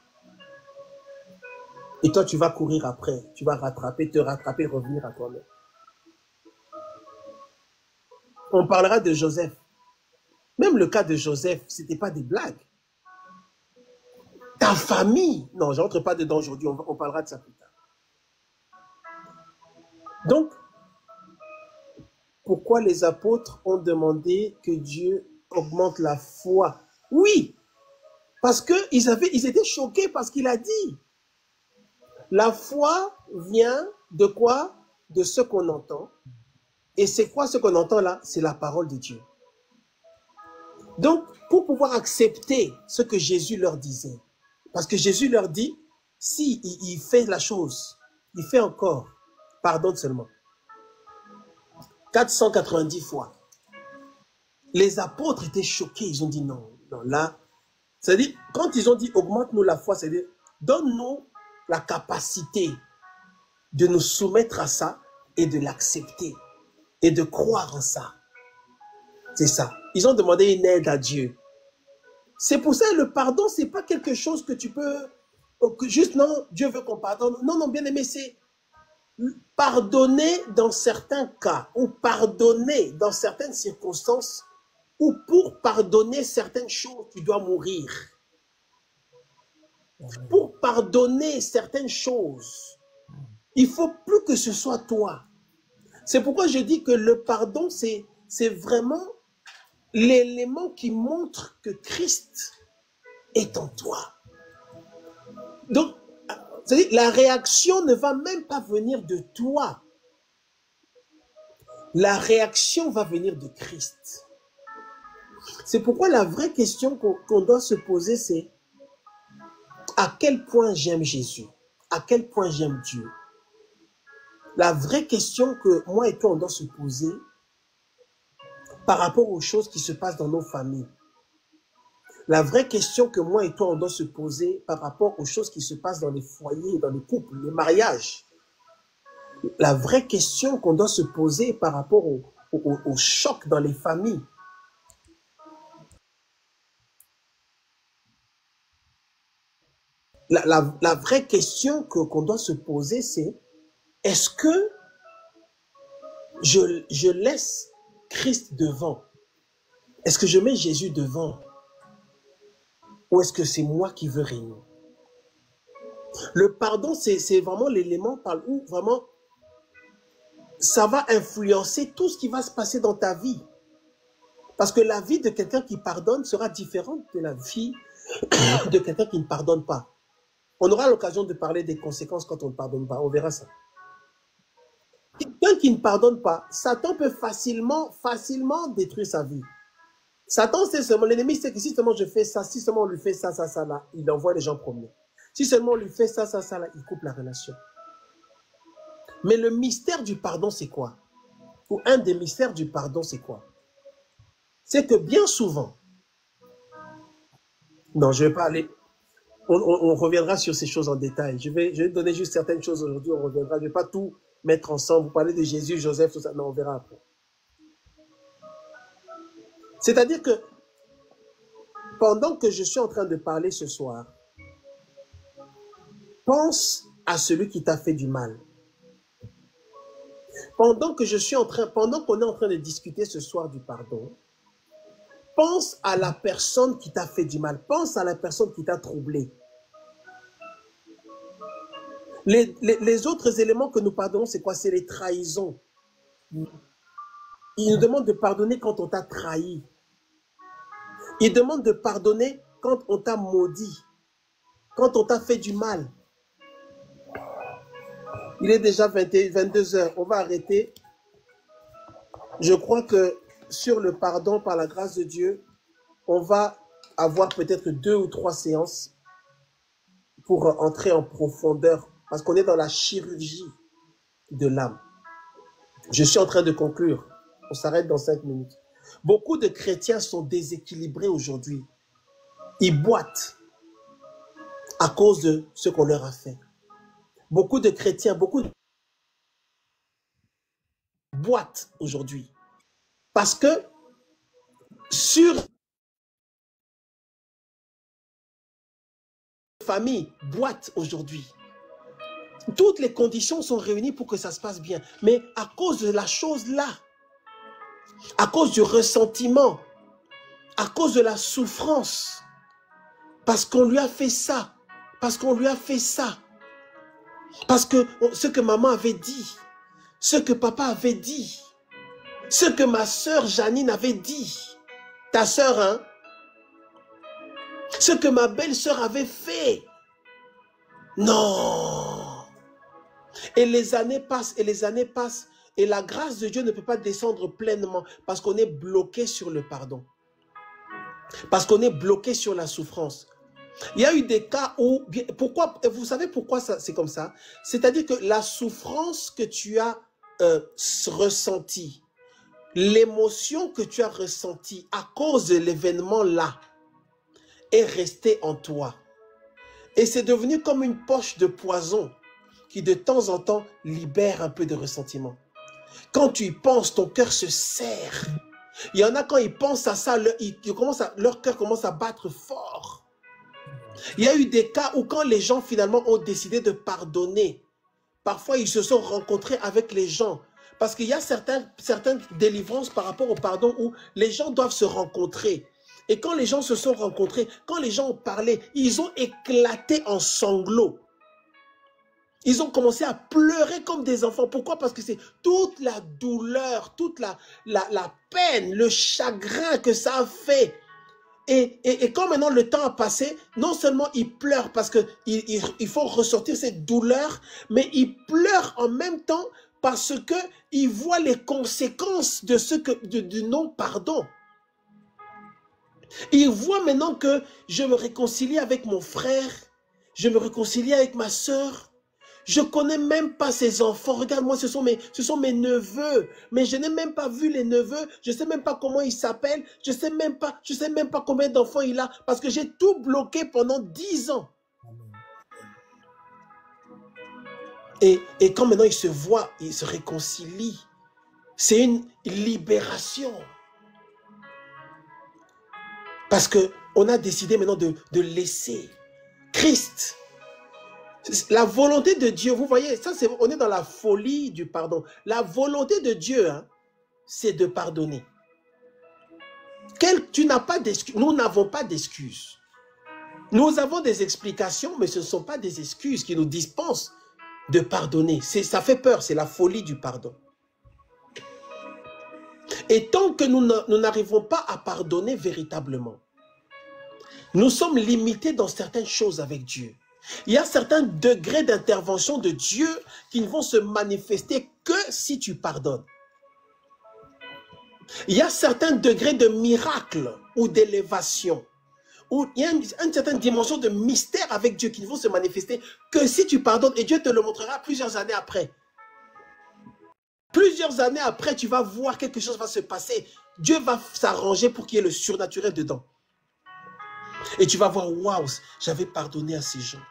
Et toi, tu vas courir après, tu vas te rattraper, revenir à toi-même. On parlera de Joseph. Même le cas de Joseph, ce n'était pas des blagues. Ta famille, non, je n'entre pas dedans aujourd'hui, on parlera de ça plus tard. Donc, pourquoi les apôtres ont demandé que Dieu augmente la foi? Oui, parce qu'ils étaient choqués parce qu'il a dit. La foi vient de quoi? De ce qu'on entend. Et c'est quoi ce qu'on entend là? C'est la parole de Dieu. Donc, pour pouvoir accepter ce que Jésus leur disait, parce que Jésus leur dit, si il fait la chose, il fait encore, pardonne seulement. 490 fois. Les apôtres étaient choqués, ils ont dit non, non, là, c'est-à-dire, quand ils ont dit augmente-nous la foi, c'est-à-dire, donne-nous la capacité de nous soumettre à ça et de l'accepter et de croire en ça. C'est ça. Ils ont demandé une aide à Dieu. C'est pour ça que le pardon, c'est pas quelque chose que tu peux, que juste non, Dieu veut qu'on pardonne. Non, non, bien aimé, c'est pardonner dans certains cas ou pardonner dans certaines circonstances ou pour pardonner certaines choses, tu dois mourir. Pour pardonner certaines choses, il faut plus que ce soit toi. C'est pourquoi je dis que le pardon, c'est vraiment l'élément qui montre que Christ est en toi. Donc, la réaction ne va même pas venir de toi. La réaction va venir de Christ. C'est pourquoi la vraie question qu'on doit se poser, c'est à quel point j'aime Jésus, à quel point j'aime Dieu. La vraie question que moi et toi, on doit se poser par rapport aux choses qui se passent dans nos familles. La vraie question que moi et toi, on doit se poser par rapport aux choses qui se passent dans les foyers, dans les couples, les mariages. La vraie question qu'on doit se poser par rapport au choc dans les familles. La vraie question qu'on doit se poser, c'est est-ce que je laisse Christ devant? Est-ce que je mets Jésus devant? Ou est-ce que c'est moi qui veux régner? Le pardon, c'est vraiment l'élément par où vraiment ça va influencer tout ce qui va se passer dans ta vie. Parce que la vie de quelqu'un qui pardonne sera différente de la vie de quelqu'un qui ne pardonne pas. On aura l'occasion de parler des conséquences quand on ne pardonne pas. On verra ça. Quelqu'un qui ne pardonne pas, Satan peut facilement détruire sa vie. Satan, c'est seulement, l'ennemi, c'est que si seulement je fais ça, si seulement on lui fait ça, là, il envoie les gens promener. Si seulement on lui fait ça, là, il coupe la relation. Mais le mystère du pardon, c'est quoi? Ou un des mystères du pardon, c'est quoi? C'est que bien souvent, non, je ne vais pas aller, on reviendra sur ces choses en détail. Je vais donner juste certaines choses aujourd'hui, on reviendra. Je ne vais pas tout mettre ensemble, vous parlez de Jésus, Joseph, tout ça, non, on verra après. C'est-à-dire que pendant que je suis en train de parler ce soir, pense à celui qui t'a fait du mal. Pendant qu'on est en train de discuter ce soir du pardon, pense à la personne qui t'a fait du mal. Pense à la personne qui t'a troublé. Les autres éléments que nous pardonnons, c'est quoi? C'est les trahisons. Il nous demande de pardonner quand on t'a trahi. Il demande de pardonner quand on t'a maudit, quand on t'a fait du mal. Il est déjà 22 heures, on va arrêter. Je crois que sur le pardon, par la grâce de Dieu, on va avoir peut-être 2 ou 3 séances pour entrer en profondeur, parce qu'on est dans la chirurgie de l'âme. Je suis en train de conclure. On s'arrête dans 5 minutes. Beaucoup de chrétiens sont déséquilibrés aujourd'hui. Ils boitent à cause de ce qu'on leur a fait. Beaucoup de chrétiens, boitent aujourd'hui. Parce que sur famille, boite aujourd'hui. Toutes les conditions sont réunies pour que ça se passe bien. Mais à cause de la chose là, à cause du ressentiment, à cause de la souffrance, parce qu'on lui a fait ça, parce qu'on lui a fait ça, parce que ce que maman avait dit, ce que papa avait dit, ce que ma sœur Janine avait dit, ta sœur, hein, ce que ma belle-sœur avait fait. Non. Et les années passent, et les années passent, et la grâce de Dieu ne peut pas descendre pleinement parce qu'on est bloqué sur le pardon. Parce qu'on est bloqué sur la souffrance. Il y a eu des cas où, vous savez pourquoi c'est comme ça? C'est-à-dire que la souffrance que tu as ressentie, l'émotion que tu as ressentie à cause de l'événement là, est restée en toi. Et c'est devenu comme une poche de poison qui de temps en temps libère un peu de ressentiment. Quand tu y penses, ton cœur se serre. Il y en a quand ils pensent à ça, leur cœur commence à battre fort. Il y a eu des cas où quand les gens finalement ont décidé de pardonner, parfois ils se sont rencontrés avec les gens. Parce qu'il y a certaines délivrances par rapport au pardon où les gens doivent se rencontrer. Et quand les gens se sont rencontrés, quand les gens ont parlé, ils ont éclaté en sanglots. Ils ont commencé à pleurer comme des enfants. Pourquoi? Parce que c'est toute la douleur, toute la peine, le chagrin que ça a fait. Et quand maintenant le temps a passé, non seulement ils pleurent parce qu'il faut ressortir cette douleur, mais ils pleurent en même temps parce qu'ils voient les conséquences de du non-pardon. Ils voient maintenant que je me réconcilie avec mon frère, je me réconcilie avec ma sœur. Je connais même pas ses enfants. Regarde-moi, ce sont mes neveux. Mais je n'ai même pas vu les neveux. Je sais même pas comment ils s'appellent. Je sais même pas combien d'enfants il a. Parce que j'ai tout bloqué pendant 10 ans. Et quand maintenant il se voit, il se réconcilie. C'est une libération. Parce qu'on a décidé maintenant de laisser Christ. La volonté de Dieu, vous voyez, ça on est dans la folie du pardon. La volonté de Dieu, hein, c'est de pardonner. Tu n'as pas d'excuses. Nous n'avons pas d'excuses. Nous avons des explications, mais ce ne sont pas des excuses qui nous dispensent de pardonner. Ça fait peur, c'est la folie du pardon. Et tant que nous n'arrivons pas à pardonner véritablement, nous sommes limités dans certaines choses avec Dieu. Il y a certains degrés d'intervention de Dieu qui ne vont se manifester que si tu pardonnes. Il y a certains degrés de miracle ou d'élévation, où il y a une certaine dimension de mystère avec Dieu qui ne vont se manifester que si tu pardonnes, et Dieu te le montrera plusieurs années après. Plusieurs années après, tu vas voir quelque chose va se passer. Dieu va s'arranger pour qu'il y ait le surnaturel dedans. Et tu vas voir, waouh, j'avais pardonné à ces gens.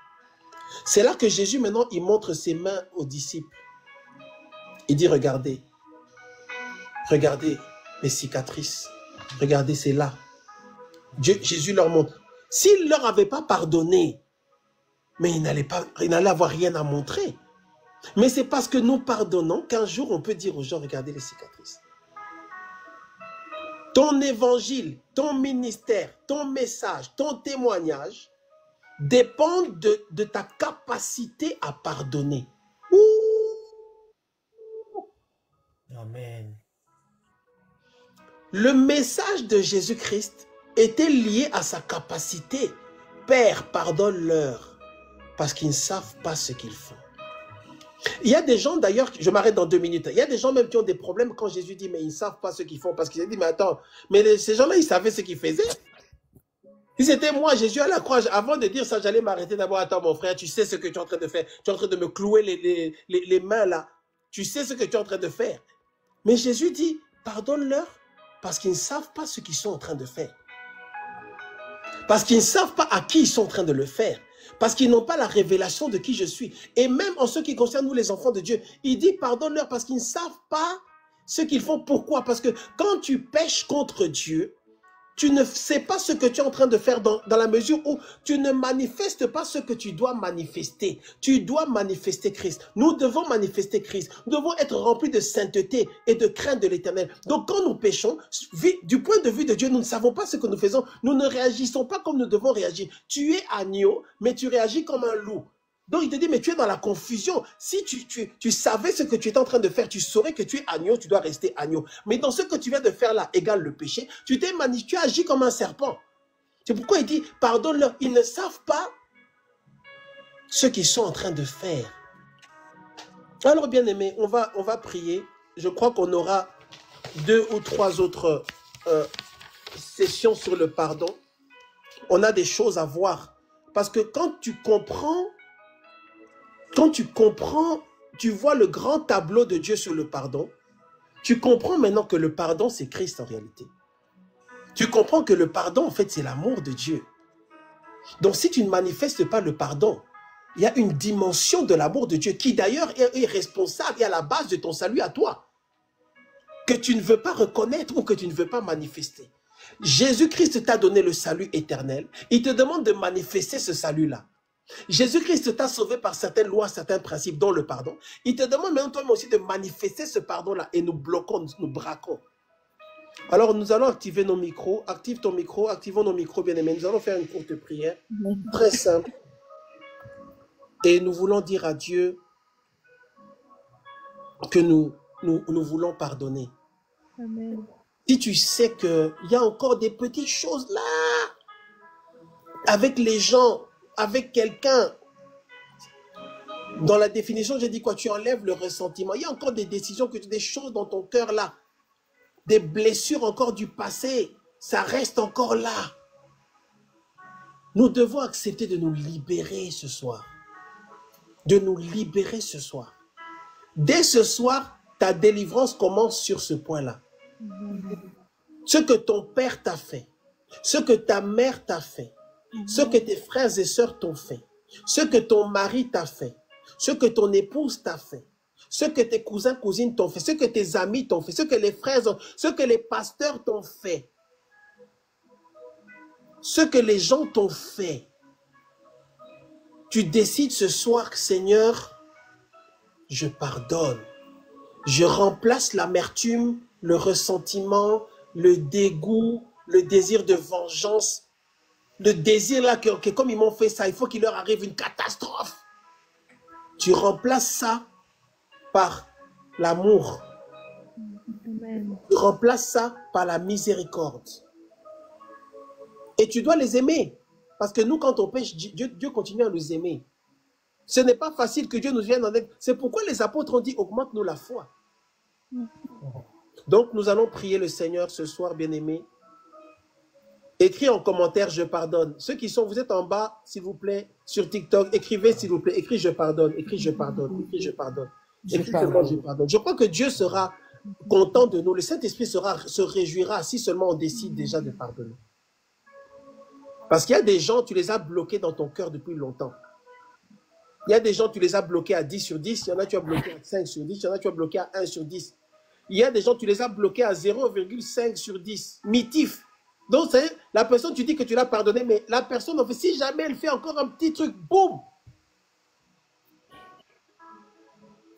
C'est là que Jésus, maintenant, il montre ses mains aux disciples. Il dit, regardez, regardez mes cicatrices. Regardez, c'est là. Jésus leur montre. S'il ne leur avait pas pardonné, mais il n'allait avoir rien à montrer. Mais c'est parce que nous pardonnons qu'un jour, on peut dire aux gens, regardez les cicatrices. Ton évangile, ton ministère, ton message, ton témoignage dépendent de ta capacité à pardonner. Amen. Le message de Jésus-Christ était lié à sa capacité. Père, pardonne-leur, parce qu'ils ne savent pas ce qu'ils font. Il y a des gens d'ailleurs, je m'arrête dans 2 minutes, il y a des gens même qui ont des problèmes quand Jésus dit, mais ils ne savent pas ce qu'ils font, parce qu'il a dit, mais attends, mais ces gens-là, ils savaient ce qu'ils faisaient. Si c'était moi, Jésus à la croix, avant de dire ça, j'allais m'arrêter d'abord. Attends, mon frère, tu sais ce que tu es en train de faire. Tu es en train de me clouer les mains là. Tu sais ce que tu es en train de faire. Mais Jésus dit, pardonne-leur parce qu'ils ne savent pas ce qu'ils sont en train de faire. Parce qu'ils ne savent pas à qui ils sont en train de le faire. Parce qu'ils n'ont pas la révélation de qui je suis. Et même en ce qui concerne nous, les enfants de Dieu, il dit pardonne-leur parce qu'ils ne savent pas ce qu'ils font. Pourquoi? Parce que quand tu pèches contre Dieu, tu ne sais pas ce que tu es en train de faire dans la mesure où tu ne manifestes pas ce que tu dois manifester. Tu dois manifester Christ. Nous devons manifester Christ. Nous devons être remplis de sainteté et de crainte de l'Éternel. Donc quand nous péchons, du point de vue de Dieu, nous ne savons pas ce que nous faisons. Nous ne réagissons pas comme nous devons réagir. Tu es agneau, mais tu réagis comme un loup. Donc il te dit, mais tu es dans la confusion. Si tu savais ce que tu es en train de faire, tu saurais que tu es agneau, tu dois rester agneau. Mais dans ce que tu viens de faire là, égale le péché, tu agis comme un serpent. C'est pourquoi il dit, pardonne-leur, ils ne savent pas ce qu'ils sont en train de faire. Alors bien aimé, on va prier. Je crois qu'on aura 2 ou 3 autres sessions sur le pardon. On a des choses à voir. Parce que quand tu comprends, tu vois le grand tableau de Dieu sur le pardon, tu comprends maintenant que le pardon, c'est Christ en réalité. Tu comprends que le pardon, en fait, c'est l'amour de Dieu. Donc, si tu ne manifestes pas le pardon, il y a une dimension de l'amour de Dieu qui, d'ailleurs, est responsable et à la base de ton salut à toi, que tu ne veux pas reconnaître ou que tu ne veux pas manifester. Jésus-Christ t'a donné le salut éternel. Il te demande de manifester ce salut-là. Jésus-Christ t'a sauvé par certaines lois, certains principes, dont le pardon. Il te demande maintenant toi aussi de manifester ce pardon-là et nous bloquons, nous braquons. Alors nous allons activer nos micros. Active ton micro, activons nos micros, bien-aimés. Nous allons faire une courte prière, très simple. Et nous voulons dire à Dieu que nous voulons pardonner. Amen. Si tu sais qu'il y a encore des petites choses là, avec les gens, avec quelqu'un, dans la définition, j'ai dit quoi? Tu enlèves le ressentiment. Il y a encore des décisions, des choses dans ton cœur là, des blessures encore du passé, ça reste encore là. Nous devons accepter de nous libérer ce soir. De nous libérer ce soir. Dès ce soir, ta délivrance commence sur ce point-là. Ce que ton père t'a fait, ce que ta mère t'a fait, ce que tes frères et sœurs t'ont fait, ce que ton mari t'a fait, ce que ton épouse t'a fait, ce que tes cousins, cousines t'ont fait, ce que tes amis t'ont fait, ce que les frères ont, ce que les pasteurs t'ont fait, ce que les gens t'ont fait. Tu décides ce soir, Seigneur, je pardonne. Je remplace l'amertume, le ressentiment, le dégoût, le désir de vengeance, le désir là que comme ils m'ont fait ça, il faut qu'il leur arrive une catastrophe. Tu remplaces ça par l'amour. Tu remplaces ça par la miséricorde. Et tu dois les aimer. Parce que nous, quand on pêche, Dieu continue à nous aimer. Ce n'est pas facile que Dieu nous vienne en aide. C'est pourquoi les apôtres ont dit, augmente-nous la foi. Donc, nous allons prier le Seigneur ce soir, bien-aimés. Écris en commentaire, je pardonne. Ceux qui sont, vous êtes en bas, s'il vous plaît, sur TikTok, écrivez, s'il vous plaît. Écris, je pardonne. Écris, je pardonne. Écris, je pardonne. Écris, je pardonne. Je crois que Dieu sera content de nous. Le Saint-Esprit se réjouira si seulement on décide déjà de pardonner. Parce qu'il y a des gens, tu les as bloqués dans ton cœur depuis longtemps. Il y a des gens, tu les as bloqués à 10 sur 10. Il y en a, tu as bloqué à 5 sur 10. Il y en a, tu as bloqué à 1 sur 10. Il y a des gens, tu les as bloqués à 0,5 sur 10. Mitif. Donc, c'est la personne, tu dis que tu l'as pardonné, mais la personne, en fait, si jamais elle fait encore un petit truc, boum.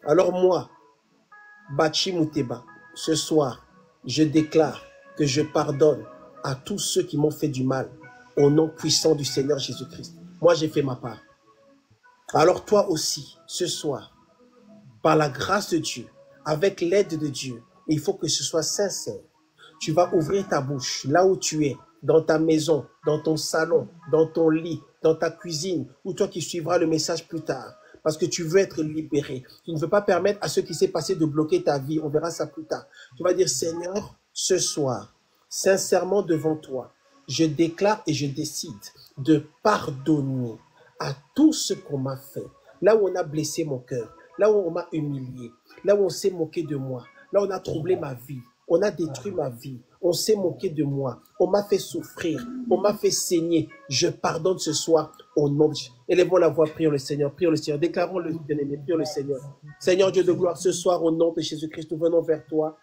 Alors moi, Bachi Mouteba, ce soir, je déclare que je pardonne à tous ceux qui m'ont fait du mal. Au nom puissant du Seigneur Jésus-Christ. Moi, j'ai fait ma part. Alors toi aussi, ce soir, par la grâce de Dieu, avec l'aide de Dieu, il faut que ce soit sincère. Tu vas ouvrir ta bouche, là où tu es, dans ta maison, dans ton salon, dans ton lit, dans ta cuisine, ou toi qui suivras le message plus tard, parce que tu veux être libéré. Tu ne veux pas permettre à ce qui s'est passé de bloquer ta vie. On verra ça plus tard. Tu vas dire, Seigneur, ce soir, sincèrement devant toi, je déclare et je décide de pardonner à tout ce qu'on m'a fait. Là où on a blessé mon cœur, là où on m'a humilié, là où on s'est moqué de moi, là où on a troublé ma vie, on a détruit ma vie, on s'est moqué de moi, on m'a fait souffrir, on m'a fait saigner. Je pardonne ce soir au nom de Jésus. Élevons la voix, prions le Seigneur, déclarons le bien-aimé, prions le Seigneur. Seigneur Dieu de gloire, ce soir au nom de Jésus-Christ, nous venons vers toi.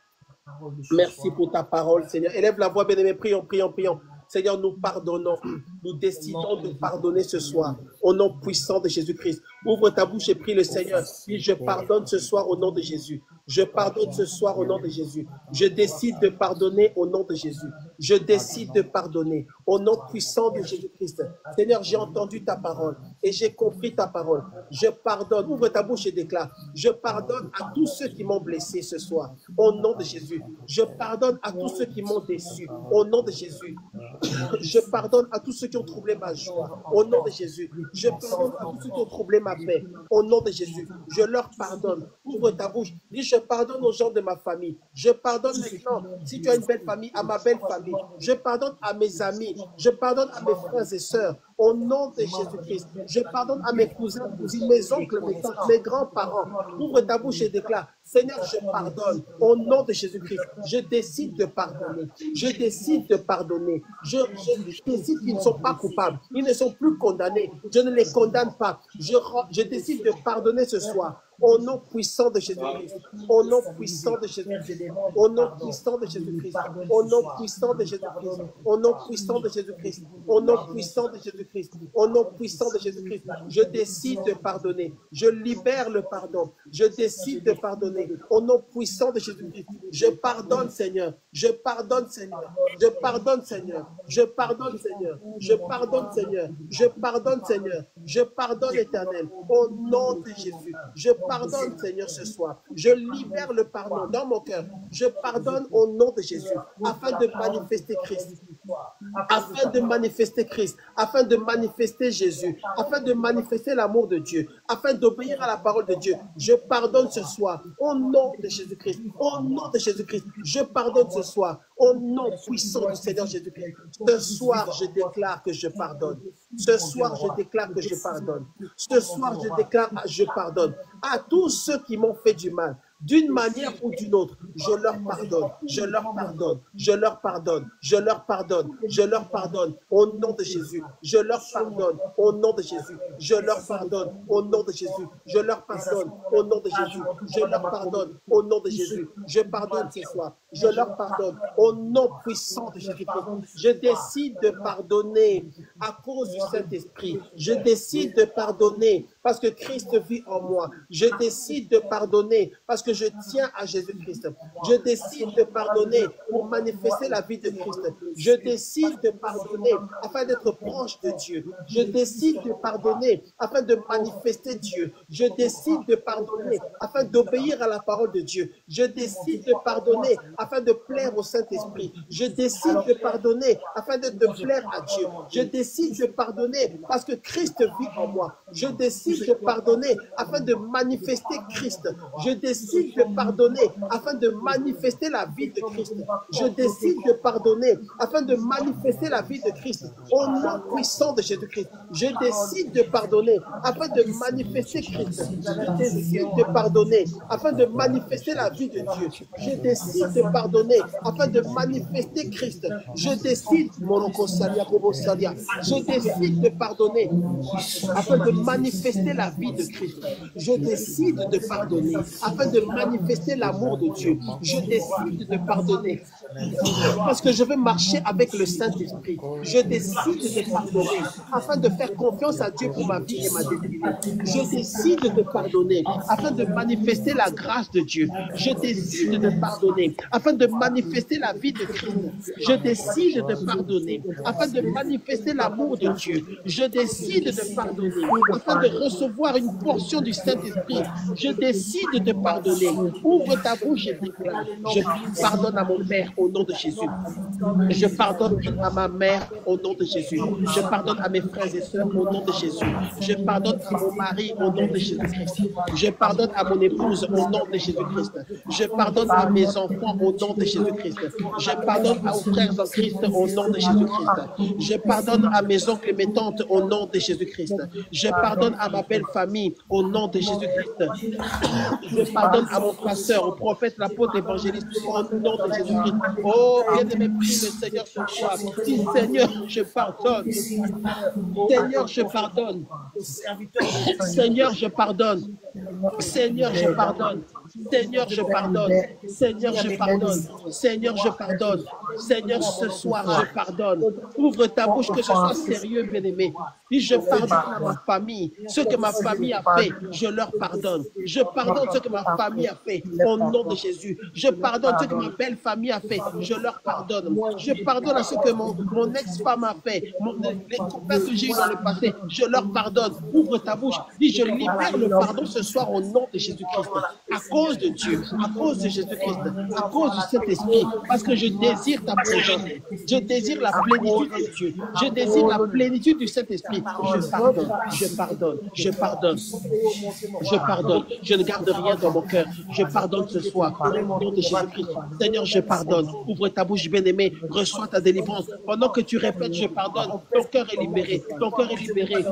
Merci pour ta parole, Seigneur. Élève la voix, bien-aimé, prions, prions, prions. Seigneur, nous pardonnons, nous décidons de pardonner ce soir, au nom puissant de Jésus-Christ. Ouvre ta bouche et prie le Seigneur. Dis, je pardonne ce soir au nom de Jésus. Je pardonne ce soir au nom de Jésus. Je décide de pardonner au nom de Jésus. Je décide de pardonner au nom puissant de Jésus-Christ. Seigneur, j'ai entendu ta parole et j'ai compris ta parole. Je pardonne. Ouvre ta bouche et déclare. Je pardonne à tous ceux qui m'ont blessé ce soir, au nom de Jésus. Je pardonne à tous ceux qui m'ont déçu, au nom de Jésus. Je pardonne à tous ceux qui ont troublé ma joie, au nom de Jésus. Je pardonne à tous ceux qui ont troublé ma paix, au nom de Jésus. Je leur pardonne. Ouvre ta bouche. Dis, je pardonne aux gens de ma famille. Je pardonne maintenant, si tu as une belle famille, à ma belle famille. Je pardonne à mes amis. Je pardonne à mes frères et sœurs, au nom de Jésus-Christ. Je pardonne à mes cousins, cousines, mes oncles, mes tantes, mes grands-parents. Ouvre ta bouche et déclare, Seigneur, je pardonne, au nom de Jésus-Christ. Je décide de pardonner. Je décide de pardonner. Je décide qu'ils ne sont pas coupables. Ils ne sont plus condamnés. Je ne les condamne pas. Je décide de pardonner ce soir. Au nom puissant de Jésus-Christ. Au nom puissant de Jésus-Christ. Au nom puissant de Jésus-Christ. Au nom puissant de Jésus-Christ. Au nom puissant de Jésus-Christ. Au nom puissant de Jésus-Christ. Au nom puissant de Jésus-Christ. Je décide de pardonner. Je libère le pardon. Je décide de pardonner. Au nom puissant de Jésus-Christ. Je pardonne, Seigneur. Je pardonne, Seigneur. Je pardonne, Seigneur. Je pardonne, Seigneur. Je pardonne, Seigneur. Je pardonne, Seigneur. Je pardonne, Éternel. Au nom de Jésus. Je pardonne, Seigneur, ce soir. Je libère le pardon dans mon cœur. Je pardonne au nom de Jésus, afin de manifester Christ. afin de manifester Christ, afin de manifester Jésus, afin de manifester l'amour de Dieu, afin d'obéir à la parole de Dieu. Je pardonne ce soir, au nom de Jésus-Christ, au nom de Jésus-Christ. Je pardonne ce soir, au nom puissant du Seigneur Jésus-Christ. Ce soir, je déclare que je pardonne. Ce soir, je déclare que je pardonne. Ce soir, je déclare que je pardonne à tous ceux qui m'ont fait du mal. D'une manière ou d'une autre, je leur pardonne, je leur pardonne, je leur pardonne, je leur pardonne, je leur pardonne au nom de Jésus. Je leur pardonne au nom de Jésus. Je leur pardonne au nom de Jésus. Je leur pardonne au nom de Jésus. Je leur pardonne au nom de Jésus. Je pardonne ce soir. Je leur pardonne au nom puissant de Jésus-Christ. Je décide de pardonner à cause du Saint-Esprit. Je décide de pardonner parce que Christ vit en moi. Je décide de pardonner parce que je tiens à Jésus-Christ. Je décide de pardonner pour manifester la vie de Christ. Je décide de pardonner afin d'être proche de Dieu. Je décide de pardonner afin de manifester Dieu. Je décide de pardonner afin d'obéir à la parole de Dieu. Je décide de pardonner afin de plaire au Saint-Esprit. Je décide de pardonner afin de plaire à Dieu. Je décide de pardonner parce que Christ vit en moi. Je décide de pardonner afin de manifester Christ. Je décide de pardonner afin de manifester la vie de Christ. Je décide de pardonner afin de manifester la vie de Christ. Au nom puissant de Jésus-Christ, je décide de pardonner afin de manifester Christ. Je décide de pardonner afin de manifester la vie de Dieu. Je décide de pardonner afin de manifester Christ. Je décide, je décide de pardonner afin de manifester la vie de Christ. Je décide de pardonner afin de manifester l'amour de Dieu. Je décide de pardonner parce que je veux marcher avec le Saint-Esprit. Je décide de pardonner afin de faire confiance à Dieu pour ma vie et ma destinée. Je décide de pardonner afin de manifester la grâce de Dieu. Je décide de pardonner afin de manifester la vie de Christ. Je décide de pardonner afin de manifester l'amour de Dieu. Je décide de pardonner afin de recevoir une portion du Saint-Esprit. Je décide de pardonner. Ouvre ta bouche et déclare. Je pardonne à mon père au nom de Jésus. Je pardonne à ma mère au nom de Jésus. Je pardonne à mes frères et sœurs au nom de Jésus. Je pardonne à mon mari au nom de Jésus-Christ. Je pardonne à mon épouse au nom de Jésus-Christ. Je pardonne à mes enfants au nom de Jésus-Christ. Je pardonne aux frères en Christ au nom de Jésus-Christ. Je pardonne à mes oncles et mes tantes au nom de Jésus-Christ. Je pardonne à ma belle famille au nom de Jésus-Christ. Je pardonne à mon pasteur, au prophète, l'apôtre, l'évangéliste au nom de Jésus-Christ. Oh, bien-aimé, prie le Seigneur ce soir. Dis, Seigneur, je pardonne. Seigneur, je pardonne. Seigneur, je pardonne. Seigneur, je pardonne. Seigneur, je pardonne. Seigneur, je pardonne. Seigneur, je pardonne. Seigneur, ce soir, je pardonne. Ouvre ta bouche, que ce soit sérieux, bien-aimé. Dis, je pardonne à ma famille. Ce que ma famille a fait, je leur pardonne. Je pardonne ce que ma famille a fait, au nom de Jésus. Je pardonne ce que ma belle famille a fait, je leur pardonne. Je pardonne à ce que mon ex-femme a fait, les copains que j'ai eu dans le passé, je leur pardonne. Ouvre ta bouche. Dis, je libère le pardon ce soir au nom de Jésus-Christ. À cause de Dieu, à cause de Jésus-Christ, à cause du Saint-Esprit, parce que je désire ta présence. Je désire la plénitude de Dieu. Je désire la plénitude du Saint-Esprit. Je pardonne, je pardonne, je pardonne. Je pardonne. Je ne garde rien dans mon cœur. Je pardonne ce soir au nom de Jésus-Christ. Seigneur, je pardonne. Ouvre ta bouche, bien-aimé. Reçois ta délivrance. Pendant que tu répètes, je pardonne. Ton cœur est libéré. Ton cœur est libéré.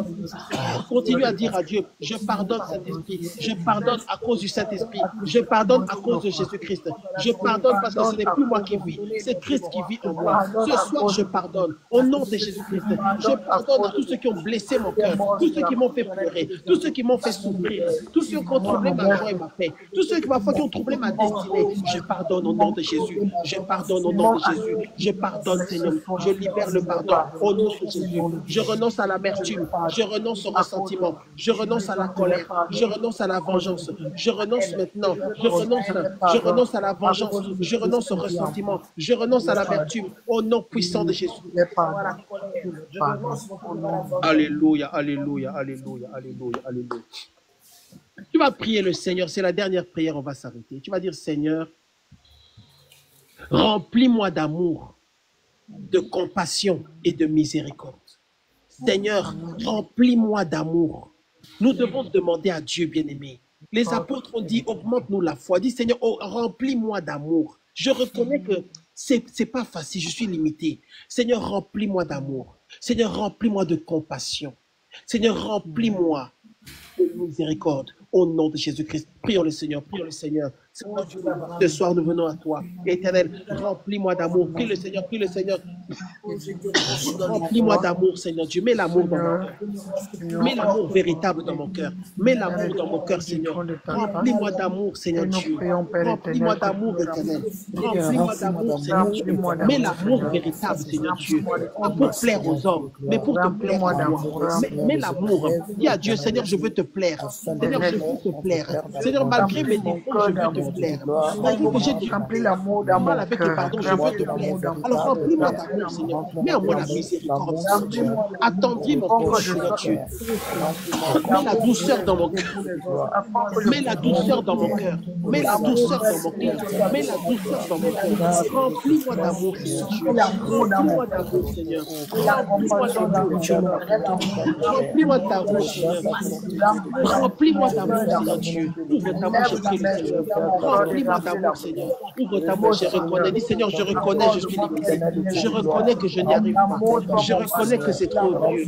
Continue à dire à Dieu, je pardonne Saint-Esprit. Je pardonne à cause du Saint-Esprit. Je pardonne à cause de Jésus-Christ. Je pardonne parce que ce n'est plus moi qui vis. C'est Christ qui vit en moi. Ce soir, je pardonne. Au nom de Jésus-Christ. Je pardonne à tous ceux qui ont blessé mon cœur. Tous ceux qui m'ont fait pleurer. Tous ceux qui m'ont fait souffrir. Tous ceux qui ont troublé ma joie et ma paix. Tous ceux qui, parfois, qui ont troublé ma destinée. Je pardonne au nom de Jésus. Je pardonne au nom de Jésus. Je pardonne, Seigneur. Je libère le pardon au nom de Jésus. Je renonce à l'amertume. Je renonce au ressentiment. Je renonce à la colère. Je renonce à la vengeance. Je renonce maintenant. Je renonce à la vengeance. Je renonce au ressentiment. Je renonce à l'amertume. Au nom puissant de Jésus. Alléluia, alléluia, alléluia, alléluia, alléluia. Tu vas prier le Seigneur. C'est la dernière prière. On va s'arrêter. Tu vas dire, Seigneur, remplis-moi d'amour. de compassion et de miséricorde. Seigneur, remplis-moi d'amour. Nous devons demander à Dieu, bien-aimé. Les apôtres ont dit, augmente-nous la foi. Dis, Seigneur, oh, remplis-moi d'amour. Je reconnais que c'est pas facile, je suis limité. Seigneur, remplis-moi d'amour. Seigneur, remplis-moi de compassion. Seigneur, remplis-moi de miséricorde. Au nom de Jésus-Christ, prions le Seigneur, prions le Seigneur. Seigneur, ce soir, nous venons à toi. Éternel, remplis-moi d'amour. Prie le Seigneur, prie le Seigneur. Remplis-moi d'amour, Seigneur Dieu. Mets l'amour dans mon cœur. Mets l'amour véritable dans mon cœur. Mets l'amour dans mon cœur, Seigneur. Remplis-moi d'amour, Seigneur Dieu. Remplis-moi d'amour, éternel. Remplis-moi d'amour, Seigneur Dieu. Mets l'amour véritable, Seigneur Dieu. Pas pour plaire aux hommes, mais pour te plaire à toi. Mets l'amour. Dis à Dieu, Seigneur, je veux te plaire. Seigneur, je veux te plaire. Seigneur, malgré mes défauts, je veux te plaire. Malgré que j'ai du mal avec le pardon, je veux te plaire. Alors remplis-moi d'amour, Seigneur. Mets en moi la miséricorde, Seigneur Dieu. Attendris mon cœur, Seigneur Dieu. Mets la douceur dans mon cœur. Mets la douceur dans mon cœur. Mets la douceur dans mon cœur. Mets la douceur dans mon cœur. Remplis-moi d'amour, Seigneur Dieu. Remplis-moi d'amour, Seigneur. Remplis-moi d'amour, Dieu. Remplis-moi d'amour, Seigneur. Remplis-moi d'amour, Seigneur Dieu. Ouvre ta bouche et prie, Seigneur. Remplis-moi d'amour, Seigneur. Ouvre ta bouche et reconnais. Dis, Seigneur, je reconnais, je suis limité. Je reconnais que je n'y arrive pas. Je reconnais que c'est trop dur.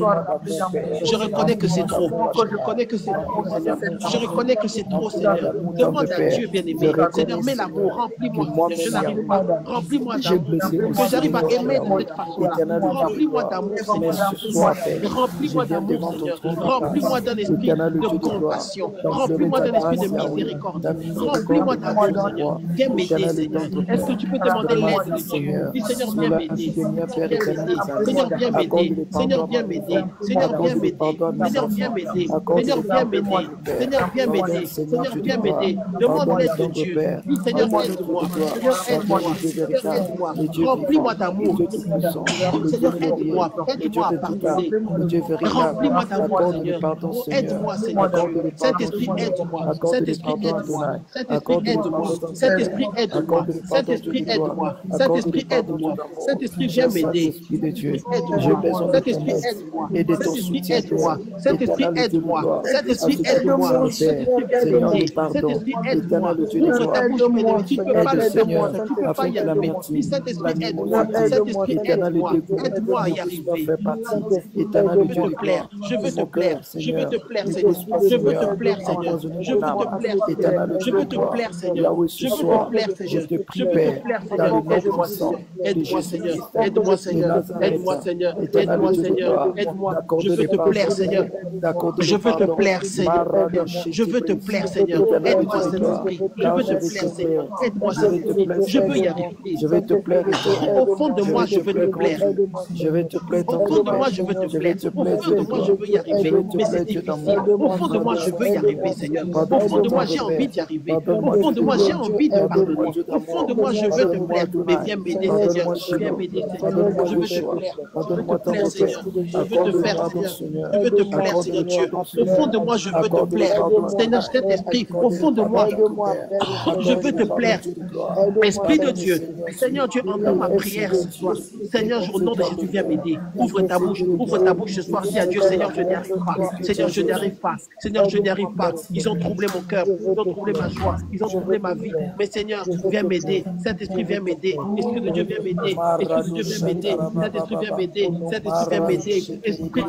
Je reconnais que c'est trop. Je reconnais que c'est trop, Seigneur. Je reconnais que c'est trop, Seigneur. Demande à Dieu, bien-aimé. Seigneur, mets l'amour. Remplis-moi. Je n'arrive pas. Remplis-moi d'amour. Que j'arrive à aimer de cette façon-là. Remplis-moi d'amour, Seigneur. Remplis-moi d'amour, Seigneur. Remplis-moi d'un esprit de compassion. Remplis-moi d'un esprit de miséricorde. Remplis-moi d'amour, Seigneur. Viens m'aider, Seigneur. Est-ce que tu peux demander l'aide de Dieu? Dis, Seigneur, viens m'aider. Seigneur, viens m'aider. Seigneur, viens m'aider. Seigneur, viens m'aider. Seigneur, viens m'aider. Seigneur, viens m'aider. Seigneur, viens m'aider. Seigneur, viens m'aider. Demande l'aide de Dieu. Dis, Seigneur, aide-moi. Seigneur, aide-moi. Seigneur, aide-moi. Remplis-moi d'amour. Seigneur, aide-moi. Aide-moi à pardonner. Remplis-moi d'amour, Seigneur. Aide-moi, Seigneur. Saint-Esprit, aide-moi. Saint-Esprit, aide-moi. Saint-Esprit, aide-moi. Saint-Esprit, aide-moi. Saint-Esprit, aide-moi. Saint-Esprit, aide-moi. Saint-Esprit, viens m'aider. Aide-moi. Saint-Esprit, aide-moi. Saint-Esprit, aide-moi. Saint-Esprit, aide-moi. Saint-Esprit, aide-moi. Saint-Esprit, aide-moi. Ouvre ta bouche, bien-aimé. Tu ne peux pas le demander. Tu ne peux pas y arriver. Saint-Esprit, aide-moi. Saint-Esprit, aide-moi. Aide-moi à y arriver. Je veux te plaire. Je veux te plaire. Je veux te plaire, Seigneur. Je veux te plaire, Seigneur. Je veux te plaire, Seigneur. Je veux te plaire, Seigneur. Je veux te plaire, Seigneur. Je veux te plaire, Seigneur. Aide-moi, Seigneur. Aide-moi, Seigneur. Aide-moi, Seigneur. Aide-moi, Seigneur. Aide-moi, Seigneur. Aide-moi. Je veux te plaire, Seigneur. Je veux te plaire, Seigneur. Je veux te plaire, Seigneur. Aide-moi, Saint-Esprit. Je veux te plaire, Seigneur. Aide-moi, Saint-Esprit. Je veux y arriver. Je vais te plaire. Au fond de moi, je veux te plaire. Je vais te plaire. Au fond de moi, je veux te plaire. Au fond de moi, je veux y arriver. Mais c'est difficile. Au fond de moi, je veux y arriver, Seigneur. Au fond de moi, j'ai envie d'y arriver. Au fond de moi, j'ai envie de pardonner. Au fond de moi, je veux te plaire. Mais viens m'aider, Seigneur. Viens m'aider, Seigneur. Je veux te plaire. Je veux te plaire, Seigneur. Je veux te faire, Seigneur. Je veux te plaire, Seigneur Dieu. Au fond de moi, je veux te plaire. Seigneur, Saint-Esprit, au fond de moi, je veux te plaire. Esprit de Dieu, Seigneur Dieu, entends ma prière ce soir. Seigneur, au nom de Jésus, viens m'aider. Ouvre ta bouche ce soir. Dis à Dieu, Seigneur, je n'y arrive pas. Seigneur, je n'y arrive pas. Seigneur, je n'y arrive pas. Ils ont troublé mon cœur, ils ont troublé ma joie, ils ont troublé ma vie. Mais Seigneur, viens m'aider. Saint-Esprit, viens m'aider. Esprit de Dieu, viens m'aider. Esprit de Dieu, viens m'aider. Saint-Esprit, viens m'aider. Saint-Esprit, viens m'aider. Esprit,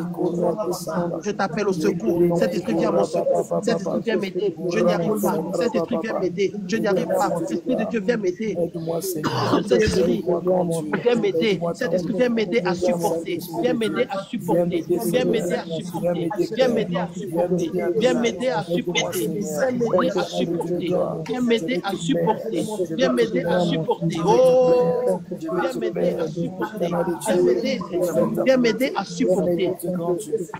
je t'appelle au secours. Saint-Esprit, viens à mon secours. Saint-Esprit, viens m'aider. Je n'y arrive pas. Saint-Esprit, viens m'aider. Je n'y arrive pas. Esprit de Dieu, viens m'aider. Saint-Esprit, viens m'aider. Saint-Esprit, viens m'aider à supporter. Viens m'aider à supporter. Viens m'aider à supporter. Viens m'aider à supporter. Viens m'aider à supporter. Viens m'aider à supporter. Viens m'aider à supporter. Oh, viens m'aider à supporter. Viens m'aider, Seigneur. Viens m'aider à supporter.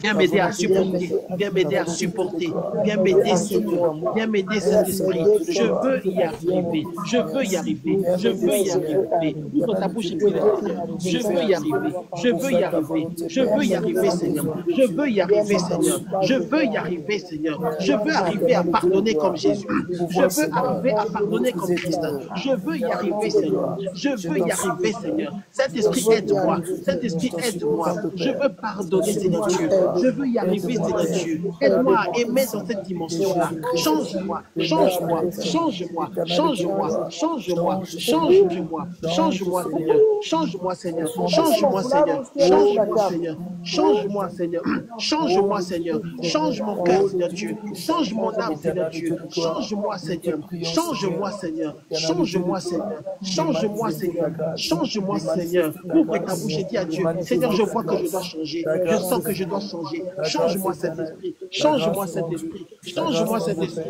Viens m'aider à supporter. Viens m'aider à supporter. Viens m'aider, Seigneur. Viens m'aider, Saint-Esprit. Je veux y arriver. Je veux y arriver. Je veux y arriver. Ouvre ta bouche et prie le Seigneur. Je veux y arriver. Je veux y arriver. Je veux y arriver, Seigneur. Je veux y arriver, Seigneur. Je veux y arriver, Seigneur. Je veux arriver à pardonner pardonner comme Jésus. Je veux arriver à pardonner comme Christ. Je veux y arriver, Seigneur. Je veux y arriver, Seigneur. Saint-Esprit, aide-moi. Saint-Esprit, aide-moi. Je veux pardonner, Seigneur Dieu. Je veux y arriver, Seigneur Dieu. Aide-moi à aimer dans cette dimension-là. Change-moi, change-moi, change-moi, change-moi, change-moi, change-moi, change-moi, Seigneur. Change-moi, Seigneur. Change-moi, Seigneur. Change-moi, Seigneur. Change-moi, Seigneur. Change-moi, Seigneur. Change mon cœur, Seigneur Dieu. Change mon âme, Seigneur Dieu. Change-moi, Seigneur. Change-moi, Seigneur. Change-moi, Seigneur. Change-moi, Seigneur. Change-moi, Seigneur. Ouvre ta bouche et dis à Dieu, Seigneur, je vois que je dois changer. Je sens que je dois changer. Change-moi cet esprit. Change-moi cet esprit. Change-moi cet esprit.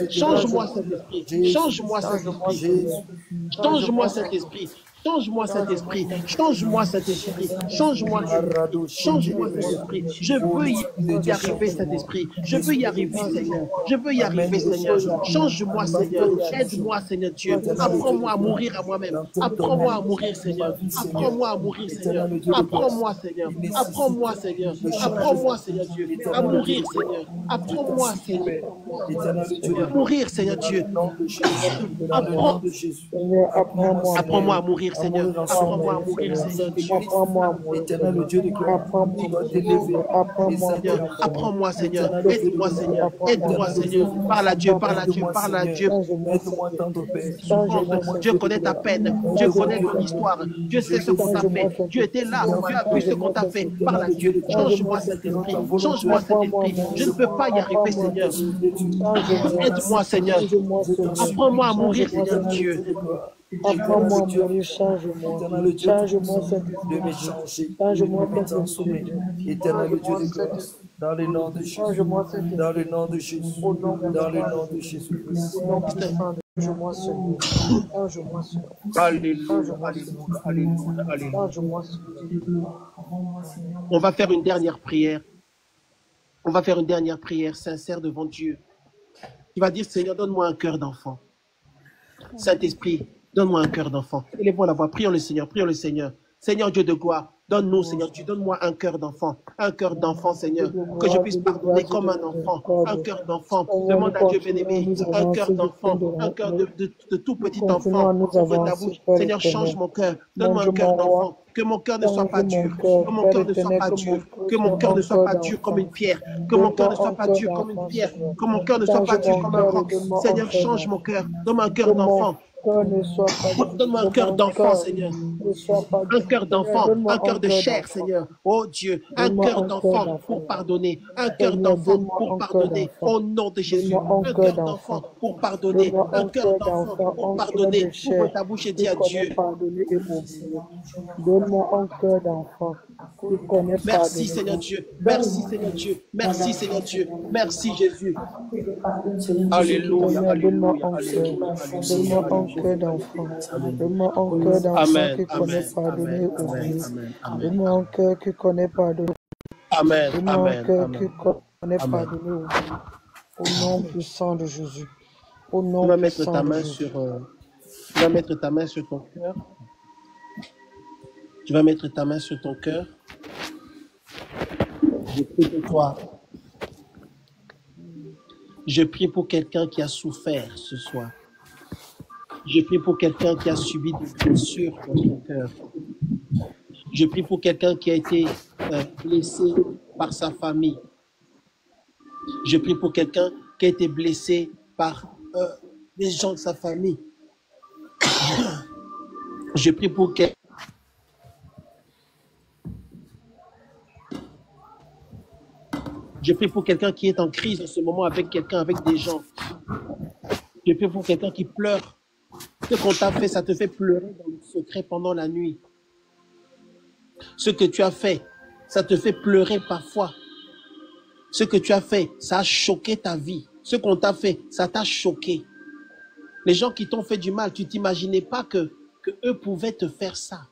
Change-moi cet esprit. Change-moi cet esprit. Change-moi cet esprit. Change-moi cet esprit, change-moi cet esprit, change-moi cet esprit, change-moi cet esprit. Je veux y arriver cet esprit, je veux y arriver Seigneur, je veux y arriver Seigneur. Change-moi Seigneur, aide-moi Seigneur Dieu, apprends-moi à mourir à moi-même, apprends-moi à mourir Seigneur, apprends-moi à mourir Seigneur, apprends-moi Seigneur, apprends-moi Seigneur, apprends-moi Seigneur Dieu, à mourir Seigneur, apprends-moi Seigneur, à mourir Seigneur Dieu, apprends-moi à mourir Seigneur, apprends-moi à mourir, Seigneur Dieu. Éternel Dieu de grâce, apprends-moi, Seigneur. Aide-moi, Seigneur. Aide-moi, Seigneur. Parle à Dieu, parle à Dieu, parle à Dieu. Dieu connaît ta peine. Dieu connaît ton histoire. Dieu sait ce qu'on t'a fait. Dieu était là. Dieu a vu ce qu'on t'a fait. Parle à Dieu. Change-moi cet esprit. Change-moi cet esprit. Je ne peux pas y arriver, Seigneur. Aide-moi, Seigneur. Apprends-moi à mourir, Seigneur Dieu. Apprends-moi à mourir, change-moi. Change-moi, change-moi, Éternel Dieu de grâce, dans le nom de Jésus, dans le nom de Jésus, dans le nom de Jésus. Change-moi, Seigneur. Change-moi, Seigneur. Alléluia, alléluia, alléluia, alléluia. On va faire une dernière prière. On va faire une dernière prière sincère devant Dieu. Il va dire, Seigneur, donne-moi un cœur d'enfant. Saint-Esprit, donne-moi un cœur d'enfant. Élève-moi la voix, prions le Seigneur, prions le Seigneur. Seigneur Dieu de gloire, donne-nous, Seigneur Dieu, donne-moi un cœur d'enfant, Seigneur, que je puisse pardonner comme un enfant, un cœur d'enfant. Demande à Dieu bien-aimé, un cœur d'enfant, un cœur de tout petit enfant. Ouvre ta bouche. Seigneur, change mon cœur, donne-moi un cœur d'enfant. Que mon cœur ne soit pas dur, que mon cœur ne soit pas dur, que mon cœur ne soit pas dur comme une pierre, que mon cœur ne soit pas dur comme une pierre, que mon cœur ne soit pas dur comme un roc. Seigneur, change mon cœur, donne-moi un cœur d'enfant. Donne-moi un cœur d'enfant, Seigneur. Un cœur d'enfant, un cœur de chair, Seigneur. Oh Dieu, un cœur d'enfant pour pardonner. Un cœur d'enfant pour pardonner. Au nom de Jésus. Un cœur d'enfant pour pardonner. Un cœur d'enfant pour pardonner. Ouvre ta bouche et dis à Dieu. Donne-moi un cœur d'enfant. Merci Seigneur Dieu. Merci Seigneur Dieu. Merci Seigneur Dieu. Merci Jésus. Alléluia. Alléluia. Donne-moi un cœur d'enfant. Donne-moi un cœur d'enfant qui connaît pardonner au Dieu. Donne-moi un cœur qui connaît pardonner. Amen. Donne-moi un cœur qui connaît pardonner au Dieu. Au nom puissant de Jésus. Au nom tu vas mettre puissant ta de main Jésus. tu vas mettre ta main sur ton cœur. Tu vas mettre ta main sur ton cœur. Je prie pour toi. Je prie pour quelqu'un qui a souffert ce soir. Je prie pour quelqu'un qui a subi des blessures dans son cœur. Je prie pour quelqu'un qui a été blessé par sa famille. Je prie pour quelqu'un qui a été blessé par les gens de sa famille. Je prie pour quelqu'un. Je prie pour quelqu'un qui est en crise en ce moment avec quelqu'un, avec des gens. Je prie pour quelqu'un qui pleure. Ce qu'on t'a fait, ça te fait pleurer dans le secret pendant la nuit. Ce que tu as fait, ça te fait pleurer parfois. Ce que tu as fait, ça a choqué ta vie. Ce qu'on t'a fait, ça t'a choqué. Les gens qui t'ont fait du mal, tu t'imaginais pas que eux pouvaient te faire ça.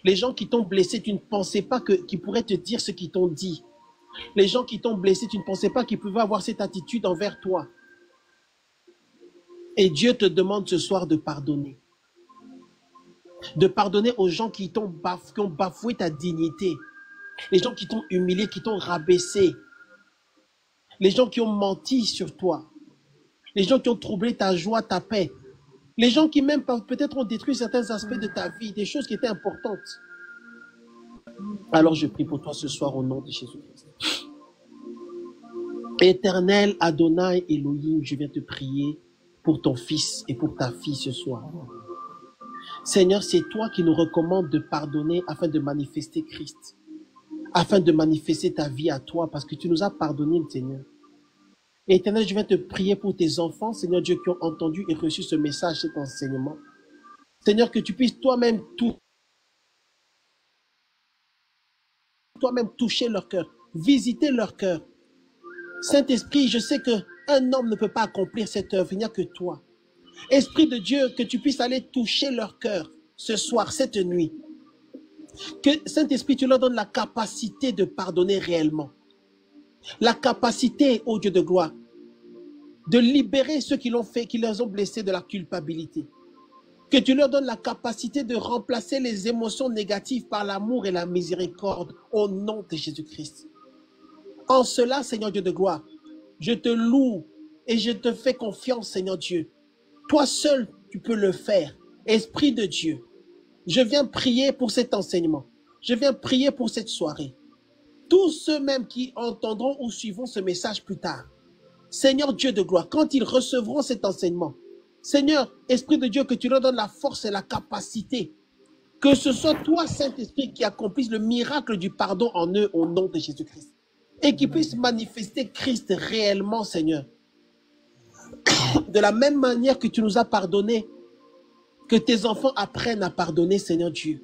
Les gens qui t'ont blessé, tu ne pensais pas qu'ils pourraient te dire ce qu'ils t'ont dit. Les gens qui t'ont blessé, tu ne pensais pas qu'ils pouvaient avoir cette attitude envers toi. Et Dieu te demande ce soir de pardonner. De pardonner aux gens qui ont bafoué ta dignité. Les gens qui t'ont humilié, qui t'ont rabaissé. les gens qui ont menti sur toi, les gens qui ont troublé ta joie, ta paix, les gens qui même peut-être ont détruit certains aspects de ta vie, des choses qui étaient importantes. Alors je prie pour toi ce soir au nom de Jésus-Christ. Éternel Adonai Elohim, je viens te prier pour ton fils et pour ta fille ce soir. Seigneur, c'est toi qui nous recommandes de pardonner afin de manifester Christ, afin de manifester ta vie à toi, parce que tu nous as pardonné, Seigneur. Éternel, je viens te prier pour tes enfants, Seigneur Dieu, qui ont entendu et reçu ce message, cet enseignement. Seigneur, que tu puisses toi-même toucher leur cœur, visiter leur cœur. Saint-Esprit, je sais qu'un homme ne peut pas accomplir cette œuvre, il n'y a que toi. Esprit de Dieu, que tu puisses aller toucher leur cœur ce soir, cette nuit. Que Saint-Esprit, tu leur donnes la capacité de pardonner réellement. La capacité, ô Dieu de gloire, de libérer ceux qui l'ont fait, qui les ont blessés de la culpabilité. Que tu leur donnes la capacité de remplacer les émotions négatives par l'amour et la miséricorde au nom de Jésus-Christ. En cela, Seigneur Dieu de gloire, je te loue et je te fais confiance, Seigneur Dieu. Toi seul, tu peux le faire. Esprit de Dieu, je viens prier pour cet enseignement. Je viens prier pour cette soirée. Tous ceux même qui entendront ou suivront ce message plus tard, Seigneur Dieu de gloire, quand ils recevront cet enseignement, Seigneur, Esprit de Dieu, que tu leur donnes la force et la capacité, que ce soit toi, Saint-Esprit, qui accomplisse le miracle du pardon en eux au nom de Jésus-Christ, et qui puisse manifester Christ réellement, Seigneur. De la même manière que tu nous as pardonné, que tes enfants apprennent à pardonner, Seigneur Dieu,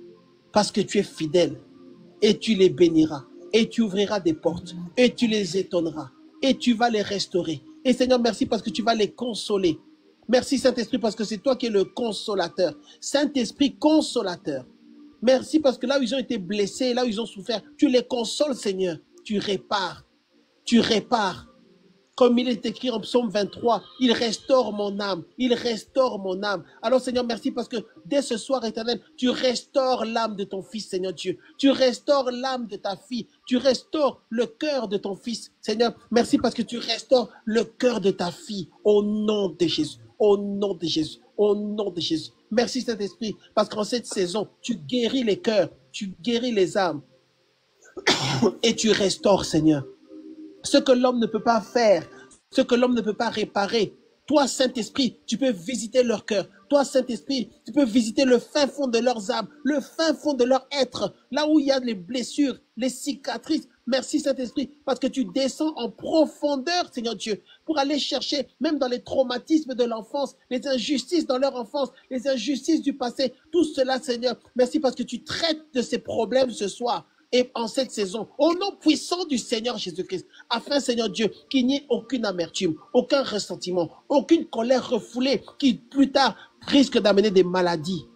parce que tu es fidèle, et tu les béniras, et tu ouvriras des portes, et tu les étonneras, et tu vas les restaurer. Et Seigneur, merci parce que tu vas les consoler. Merci Saint-Esprit parce que c'est toi qui es le consolateur. Saint-Esprit consolateur. Merci parce que là où ils ont été blessés, là où ils ont souffert, tu les consoles, Seigneur. Tu répares. Tu répares. Comme il est écrit en psaume 23, il restaure mon âme, il restaure mon âme. Alors Seigneur, merci parce que dès ce soir éternel, tu restaures l'âme de ton fils, Seigneur Dieu. Tu restaures l'âme de ta fille, tu restaures le cœur de ton fils. Seigneur, merci parce que tu restaures le cœur de ta fille au nom de Jésus, au nom de Jésus, au nom de Jésus. Merci Saint-Esprit parce qu'en cette saison, tu guéris les cœurs, tu guéris les âmes et tu restaures, Seigneur. Ce que l'homme ne peut pas faire, ce que l'homme ne peut pas réparer. Toi, Saint-Esprit, tu peux visiter leur cœur. Toi, Saint-Esprit, tu peux visiter le fin fond de leurs âmes, le fin fond de leur être, là où il y a les blessures, les cicatrices. Merci, Saint-Esprit, parce que tu descends en profondeur, Seigneur Dieu, pour aller chercher, même dans les traumatismes de l'enfance, les injustices dans leur enfance, les injustices du passé, tout cela, Seigneur. Merci parce que tu traites de ces problèmes ce soir. Et en cette saison, au nom puissant du Seigneur Jésus-Christ, afin, Seigneur Dieu, qu'il n'y ait aucune amertume, aucun ressentiment, aucune colère refoulée qui, plus tard, risque d'amener des maladies.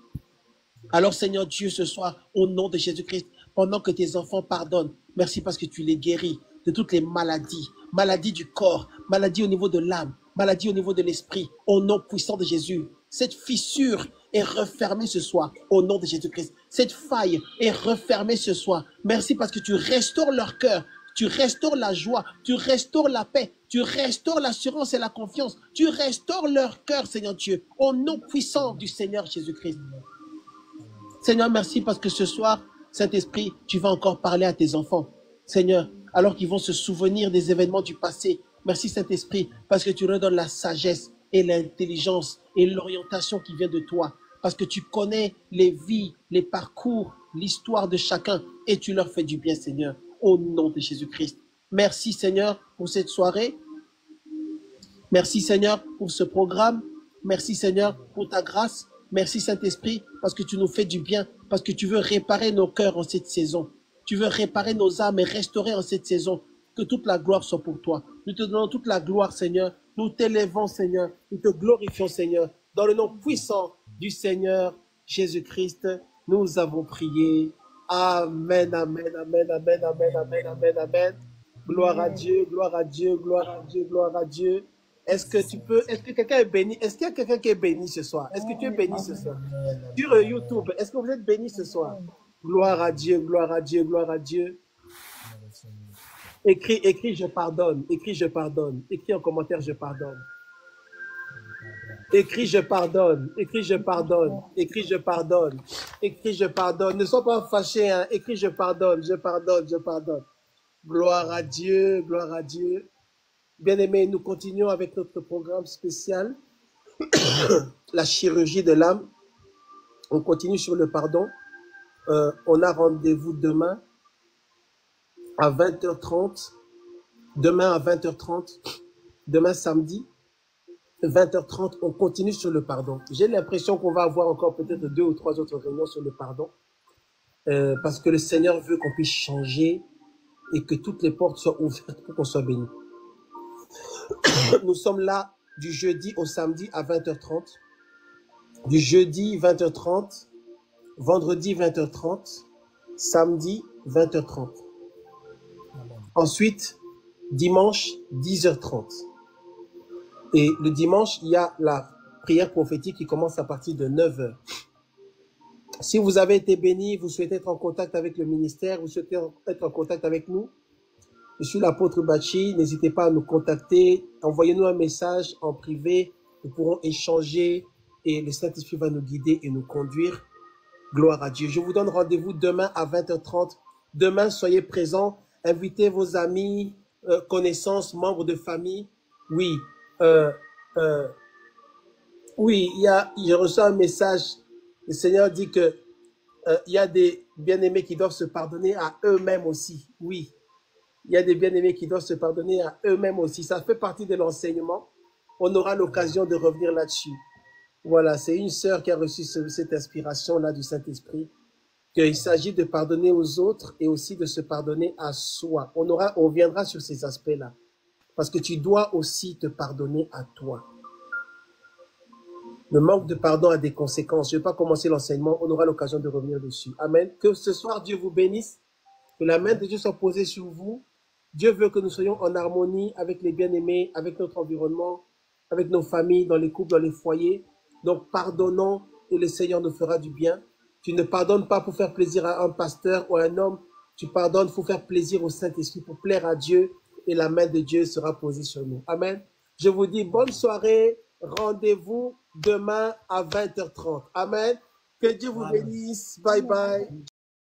Alors, Seigneur Dieu, ce soir, au nom de Jésus-Christ, pendant que tes enfants pardonnent, merci parce que tu les guéris de toutes les maladies, maladies du corps, maladies au niveau de l'âme, maladies au niveau de l'esprit, au nom puissant de Jésus. Cette fissure est refermée ce soir au nom de Jésus-Christ. Cette faille est refermée ce soir. Merci parce que tu restaures leur cœur, tu restaures la joie, tu restaures la paix, tu restaures l'assurance et la confiance. Tu restaures leur cœur, Seigneur Dieu, au nom puissant du Seigneur Jésus-Christ. Seigneur, merci parce que ce soir, Saint-Esprit, tu vas encore parler à tes enfants. Seigneur, alors qu'ils vont se souvenir des événements du passé. Merci Saint-Esprit parce que tu leur donnes la sagesse et l'intelligence et l'orientation qui vient de toi. Parce que tu connais les vies, les parcours, l'histoire de chacun et tu leur fais du bien, Seigneur, au nom de Jésus-Christ. Merci, Seigneur, pour cette soirée. Merci, Seigneur, pour ce programme. Merci, Seigneur, pour ta grâce. Merci, Saint-Esprit, parce que tu nous fais du bien, parce que tu veux réparer nos cœurs en cette saison. Tu veux réparer nos âmes et restaurer en cette saison. Que toute la gloire soit pour toi. Nous te donnons toute la gloire, Seigneur. Nous t'élèvons, Seigneur. Nous te glorifions, Seigneur. Dans le nom puissant du Seigneur Jésus-Christ, nous avons prié. Amen, amen, amen, amen, amen, amen, amen, amen. Gloire à Dieu, gloire à Dieu, gloire à Dieu, gloire à Dieu. Est-ce que quelqu'un est béni? Est-ce qu'il y a quelqu'un qui est béni ce soir? Est-ce que tu es béni ce soir? Sur YouTube, est-ce que vous êtes béni ce soir? Gloire à Dieu, gloire à Dieu, gloire à Dieu. Écris, je pardonne. Écris, je pardonne. Écris en commentaire, je pardonne. Écris, je pardonne. Écris, je pardonne. Écris, je pardonne. Écris, je pardonne. Ne sois pas fâché, hein. Écris, je pardonne. Je pardonne, je pardonne. Gloire à Dieu, gloire à Dieu. Bien-aimés, nous continuons avec notre programme spécial, la chirurgie de l'âme. On continue sur le pardon. On a rendez-vous demain à 20h30. Demain à 20h30. Demain samedi, 20h30, on continue sur le pardon. J'ai l'impression qu'on va avoir encore peut-être 2 ou 3 autres réunions sur le pardon. Parce que le Seigneur veut qu'on puisse changer et que toutes les portes soient ouvertes pour qu'on soit béni. Nous sommes là du jeudi au samedi à 20h30. Du jeudi 20h30, vendredi 20h30, samedi 20h30. Ensuite, dimanche 10h30. Et le dimanche, il y a la prière prophétique qui commence à partir de 9h. Si vous avez été béni, vous souhaitez être en contact avec le ministère, vous souhaitez être en contact avec nous, je suis l'apôtre Bachi, n'hésitez pas à nous contacter, envoyez-nous un message en privé, nous pourrons échanger et le Saint-Esprit va nous guider et nous conduire. Gloire à Dieu. Je vous donne rendez-vous demain à 20h30. Demain, soyez présents, invitez vos amis, connaissances, membres de famille. Oui, oui, je reçois un message. Le Seigneur dit que il y a des bien-aimés qui doivent se pardonner à eux-mêmes aussi. Oui, il y a des bien-aimés qui doivent se pardonner à eux-mêmes aussi. Ça fait partie de l'enseignement. On aura l'occasion de revenir là-dessus. Voilà, c'est une sœur qui a reçu cette inspiration-là du Saint-Esprit, qu'il s'agit de pardonner aux autres et aussi de se pardonner à soi. On reviendra sur ces aspects-là. Parce que tu dois aussi te pardonner à toi. Le manque de pardon a des conséquences. Je ne vais pas commencer l'enseignement, on aura l'occasion de revenir dessus. Amen. Que ce soir, Dieu vous bénisse, que la main de Dieu soit posée sur vous. Dieu veut que nous soyons en harmonie avec les bien-aimés, avec notre environnement, avec nos familles, dans les couples, dans les foyers. Donc, pardonnons et le Seigneur nous fera du bien. Tu ne pardonnes pas pour faire plaisir à un pasteur ou à un homme. Tu pardonnes pour faire plaisir au Saint-Esprit, pour plaire à Dieu. Et la main de Dieu sera posée sur nous. Amen. Je vous dis bonne soirée. Rendez-vous demain à 20h30. Amen. Que Dieu vous bénisse. Bye bye.